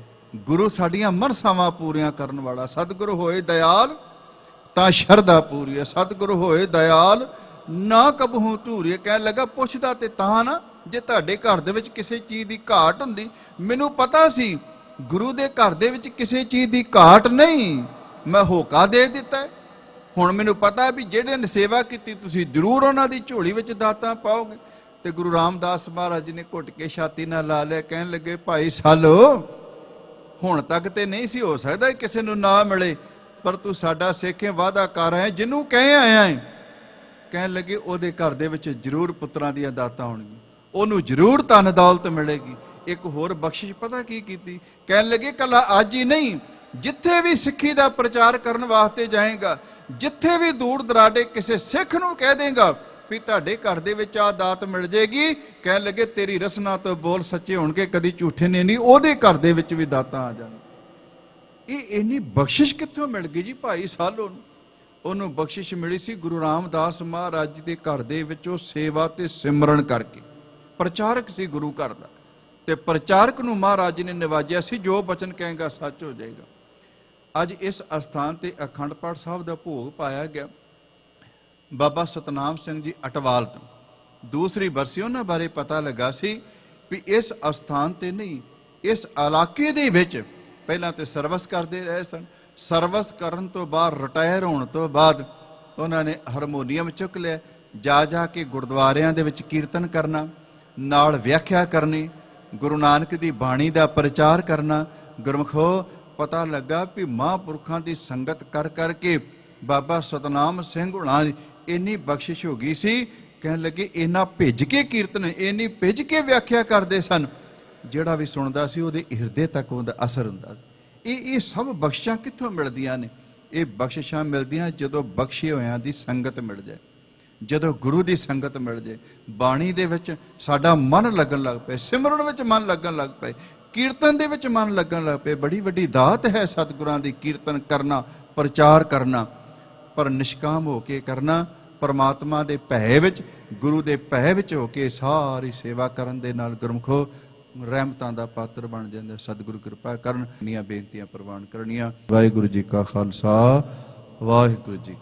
ਗੁਰੂ ਸਾਡੀਆਂ ਮਨਸਾਵਾਂ ਪੂਰੀਆਂ ਕਰਨ ਵਾਲਾ। ਸਤਿਗੁਰੂ ਹੋਏ ਦਇਆਲ ਤਾਂ ਸ਼ਰਧਾ ਪੂਰੀ ਹੈ, ਸਤਿਗੁਰੂ ਹੋਏ ਦਇਆਲ ਨਾ ਕਬਹੂ ਧੂਰੀਏ। ਕਹਿਣ ਲੱਗਾ ਪੁੱਛਦਾ ਤੇ ਤਾਂ ਨਾ ਜੇ ਤੁਹਾਡੇ ਘਰ ਦੇ ਵਿੱਚ ਕਿਸੇ ਚੀਜ਼ ਦੀ ਘਾਟ ਹੁੰਦੀ, ਮੈਨੂੰ ਪਤਾ ਸੀ ਗੁਰੂ ਦੇ ਘਰ ਦੇ ਵਿੱਚ ਕਿਸੇ ਚੀਜ਼ ਦੀ ਘਾਟ ਨਹੀਂ, ਮੈਂ ਹੋਕਾ ਦੇ ਦਿੱਤਾ ਹੈ। ਹੁਣ ਮੈਨੂੰ ਪਤਾ ਵੀ ਜਿਹੜੇ ਨੇ ਸੇਵਾ ਕੀਤੀ ਤੁਸੀਂ ਜ਼ਰੂਰ ਉਹਨਾਂ ਦੀ ਝੋਲੀ ਵਿੱਚ ਦਾਤਾਂ ਪਾਓਗੇ। ਤੇ ਗੁਰੂ ਰਾਮਦਾਸ ਮਹਾਰਾਜ ਜੀ ਨੇ ਘੁੱਟ ਕੇ ਛਾਤੀ ਨਾਲ ਲਾ ਲਿਆ, ਕਹਿਣ ਲੱਗੇ ਭਾਈ ਸਾਲੋ, ਹੁਣ ਤੱਕ ਤੇ ਨਹੀਂ ਸੀ ਹੋ ਸਕਦਾ ਕਿਸੇ ਨੂੰ ਨਾ ਮਿਲੇ, ਪਰ ਤੂੰ ਸਾਡਾ ਸਿੱਖੇ ਵਾਅਦਾ ਕਰ ਆਇਆ, ਜਿਹਨੂੰ ਕਹਿ ਆਇਆ ਹੈ। ਕਹਿਣ ਲੱਗੇ ਉਹਦੇ ਘਰ ਦੇ ਵਿੱਚ ਜ਼ਰੂਰ ਪੁੱਤਰਾਂ ਦੀਆਂ ਦਾਤਾਂ ਹੋਣਗੀਆਂ, ਉਹਨੂੰ ਜ਼ਰੂਰ ਧਨ ਦੌਲਤ ਮਿਲੇਗੀ। ਇੱਕ ਹੋਰ ਬਖਸ਼ਿਸ਼ ਪਤਾ ਕੀ ਕੀਤੀ? ਕਹਿਣ ਲੱਗੇ ਕੱਲਾ ਅੱਜ ਹੀ ਨਹੀਂ, ਜਿੱਥੇ ਵੀ ਸਿੱਖੀ ਦਾ ਪ੍ਰਚਾਰ ਕਰਨ ਵਾਸਤੇ ਜਾਏਗਾ, ਜਿੱਥੇ ਵੀ ਦੂਰ ਦਰਾਡੇ ਕਿਸੇ ਸਿੱਖ ਨੂੰ ਕਹਿ ਦੇਗਾ ਵੀ ਤੁਹਾਡੇ ਘਰ ਦੇ ਵਿੱਚ ਆ ਦਾਤ ਮਿਲ ਜੇਗੀ, ਕਹਿਣ ਲੱਗੇ ਤੇਰੀ ਰਸਨਾ ਤੋਂ ਬੋਲ ਸੱਚੇ ਹੋਣਗੇ, ਕਦੀ ਝੂਠੇ ਨਹੀਂ, ਉਹਦੇ ਘਰ ਦੇ ਵਿੱਚ ਵੀ ਦਾਤਾਂ ਆ ਜਾਣ। ਇਹ ਇੰਨੀ ਬਖਸ਼ਿਸ਼ ਕਿੱਥੋਂ ਮਿਲ ਗਈ ਜੀ ਭਾਈ ਸਾਲੋ ਨੂੰ? ਉਹਨੂੰ ਬਖਸ਼ਿਸ਼ ਮਿਲੀ ਸੀ ਗੁਰੂ ਰਾਮਦਾਸ ਮਹਾਰਾਜ ਜੀ ਦੇ ਘਰ ਦੇ ਵਿੱਚ ਉਹ ਸੇਵਾ ਤੇ ਸਿਮਰਨ ਕਰਕੇ। ਪ੍ਰਚਾਰਕ ਸੀ ਗੁਰੂ ਘਰ ਦਾ, ਤੇ ਪ੍ਰਚਾਰਕ ਨੂੰ ਮਹਾਰਾਜ ਜੀ ਨੇ ਨਿਵਾਜਿਆ ਸੀ, ਜੋ ਬਚਨ ਕਹੇਗਾ ਸੱਚ ਹੋ ਜਾਏਗਾ। ਅੱਜ ਇਸ ਅਸਥਾਨ ਤੇ ਅਖੰਡ ਪਾਠ ਸਾਹਿਬ ਦਾ ਭੋਗ ਪਾਇਆ ਗਿਆ। ਬਾਬਾ ਸਤਨਾਮ ਸਿੰਘ ਜੀ ਅਟਵਾਲ ਤੋਂ ਦੂਸਰੀ ਬਰਸੀ ਉਹਨਾਂ ਬਾਰੇ ਪਤਾ ਲੱਗਾ ਸੀ ਵੀ ਇਸ ਅਸਥਾਨ ਤੇ ਨਹੀਂ, ਇਸ ਇਲਾਕੇ ਦੇ ਵਿੱਚ ਪਹਿਲਾਂ ਤੇ ਸਰਵਿਸ ਕਰਦੇ ਰਹੇ ਸਨ। ਸਰਵਿਸ ਕਰਨ ਤੋਂ ਬਾਅਦ ਰਿਟਾਇਰ ਹੋਣ ਤੋਂ ਬਾਅਦ ਉਹਨਾਂ ਨੇ ਹਾਰਮੋਨੀਅਮ ਚੁੱਕ ਲਿਆ, ਜਾ ਕੇ ਗੁਰਦੁਆਰਿਆਂ ਦੇ ਵਿੱਚ ਕੀਰਤਨ ਕਰਨਾ, ਨਾਲ ਵਿਆਖਿਆ ਕਰਨੀ, ਗੁਰੂ ਨਾਨਕ ਦੀ ਬਾਣੀ ਦਾ ਪ੍ਰਚਾਰ ਕਰਨਾ। ਗੁਰਮਖੋ ਪਤਾ ਲੱਗਾ ਵੀ ਮਹਾਂਪੁਰਖਾਂ ਦੀ ਸੰਗਤ ਕਰ ਕਰਕੇ ਬਾਬਾ ਸਤਨਾਮ ਸਿੰਘ ਹੁਣਾਂ ਦੀ ਇੰਨੀ ਬਖਸ਼ਿਸ਼ ਹੋ ਗਈ ਸੀ, ਕਹਿਣ ਲੱਗੇ ਇੰਨਾ ਭਿੱਜ ਕੇ ਕੀਰਤਨ, ਇੰਨੀ ਭਿੱਜ ਕੇ ਵਿਆਖਿਆ ਕਰਦੇ ਸਨ, ਜਿਹੜਾ ਵੀ ਸੁਣਦਾ ਸੀ ਉਹਦੇ ਹਿਰਦੇ ਤੱਕ ਉਹਦਾ ਅਸਰ ਹੁੰਦਾ। ਇਹ ਸਭ ਬਖਸ਼ਿਸ਼ਾਂ ਕਿੱਥੋਂ ਮਿਲਦੀਆਂ ਨੇ? ਇਹ ਬਖਸ਼ਿਸ਼ਾਂ ਮਿਲਦੀਆਂ ਜਦੋਂ ਬਖਸ਼ੇ ਹੋਇਆਂ ਦੀ ਸੰਗਤ ਮਿਲ ਜਾਏ, ਜਦੋਂ ਗੁਰੂ ਦੀ ਸੰਗਤ ਮਿਲ ਜਾਏ, ਬਾਣੀ ਦੇ ਵਿੱਚ ਸਾਡਾ ਮਨ ਲੱਗਣ ਲੱਗ ਪਏ, ਸਿਮਰਨ ਵਿੱਚ ਮਨ ਲੱਗਣ ਲੱਗ ਪਏ, ਕੀਰਤਨ ਦੇ ਵਿੱਚ ਮਨ ਲੱਗਣ ਲੱਗ ਪਏ। ਬੜੀ ਵੱਡੀ ਦਾਤ ਹੈ ਸਤਿਗੁਰਾਂ ਦੀ ਕੀਰਤਨ ਕਰਨਾ, ਪ੍ਰਚਾਰ ਕਰਨਾ, ਪਰ ਨਿਸ਼ਕਾਮ ਹੋ ਕੇ ਕਰਨਾ, ਪਰਮਾਤਮਾ ਦੇ ਭੈ ਵਿੱਚ, ਗੁਰੂ ਦੇ ਭੈ ਵਿੱਚ ਹੋ ਕੇ ਸਾਰੀ ਸੇਵਾ ਕਰਨ ਦੇ ਨਾਲ ਗੁਰਮਖੋ ਰਹਿਮਤਾਂ ਦਾ ਪਾਤਰ ਬਣ ਜਾਂਦਾ। ਸਤਿਗੁਰੂ ਕਿਰਪਾ ਕਰਨ, ਨੀਆਂ ਬੇਨਤੀਆਂ ਪ੍ਰਵਾਨ ਕਰਨੀਆਂ। ਵਾਹਿਗੁਰੂ ਜੀ ਕਾ ਖਾਲਸਾ, ਵਾਹਿਗੁਰੂ ਜੀ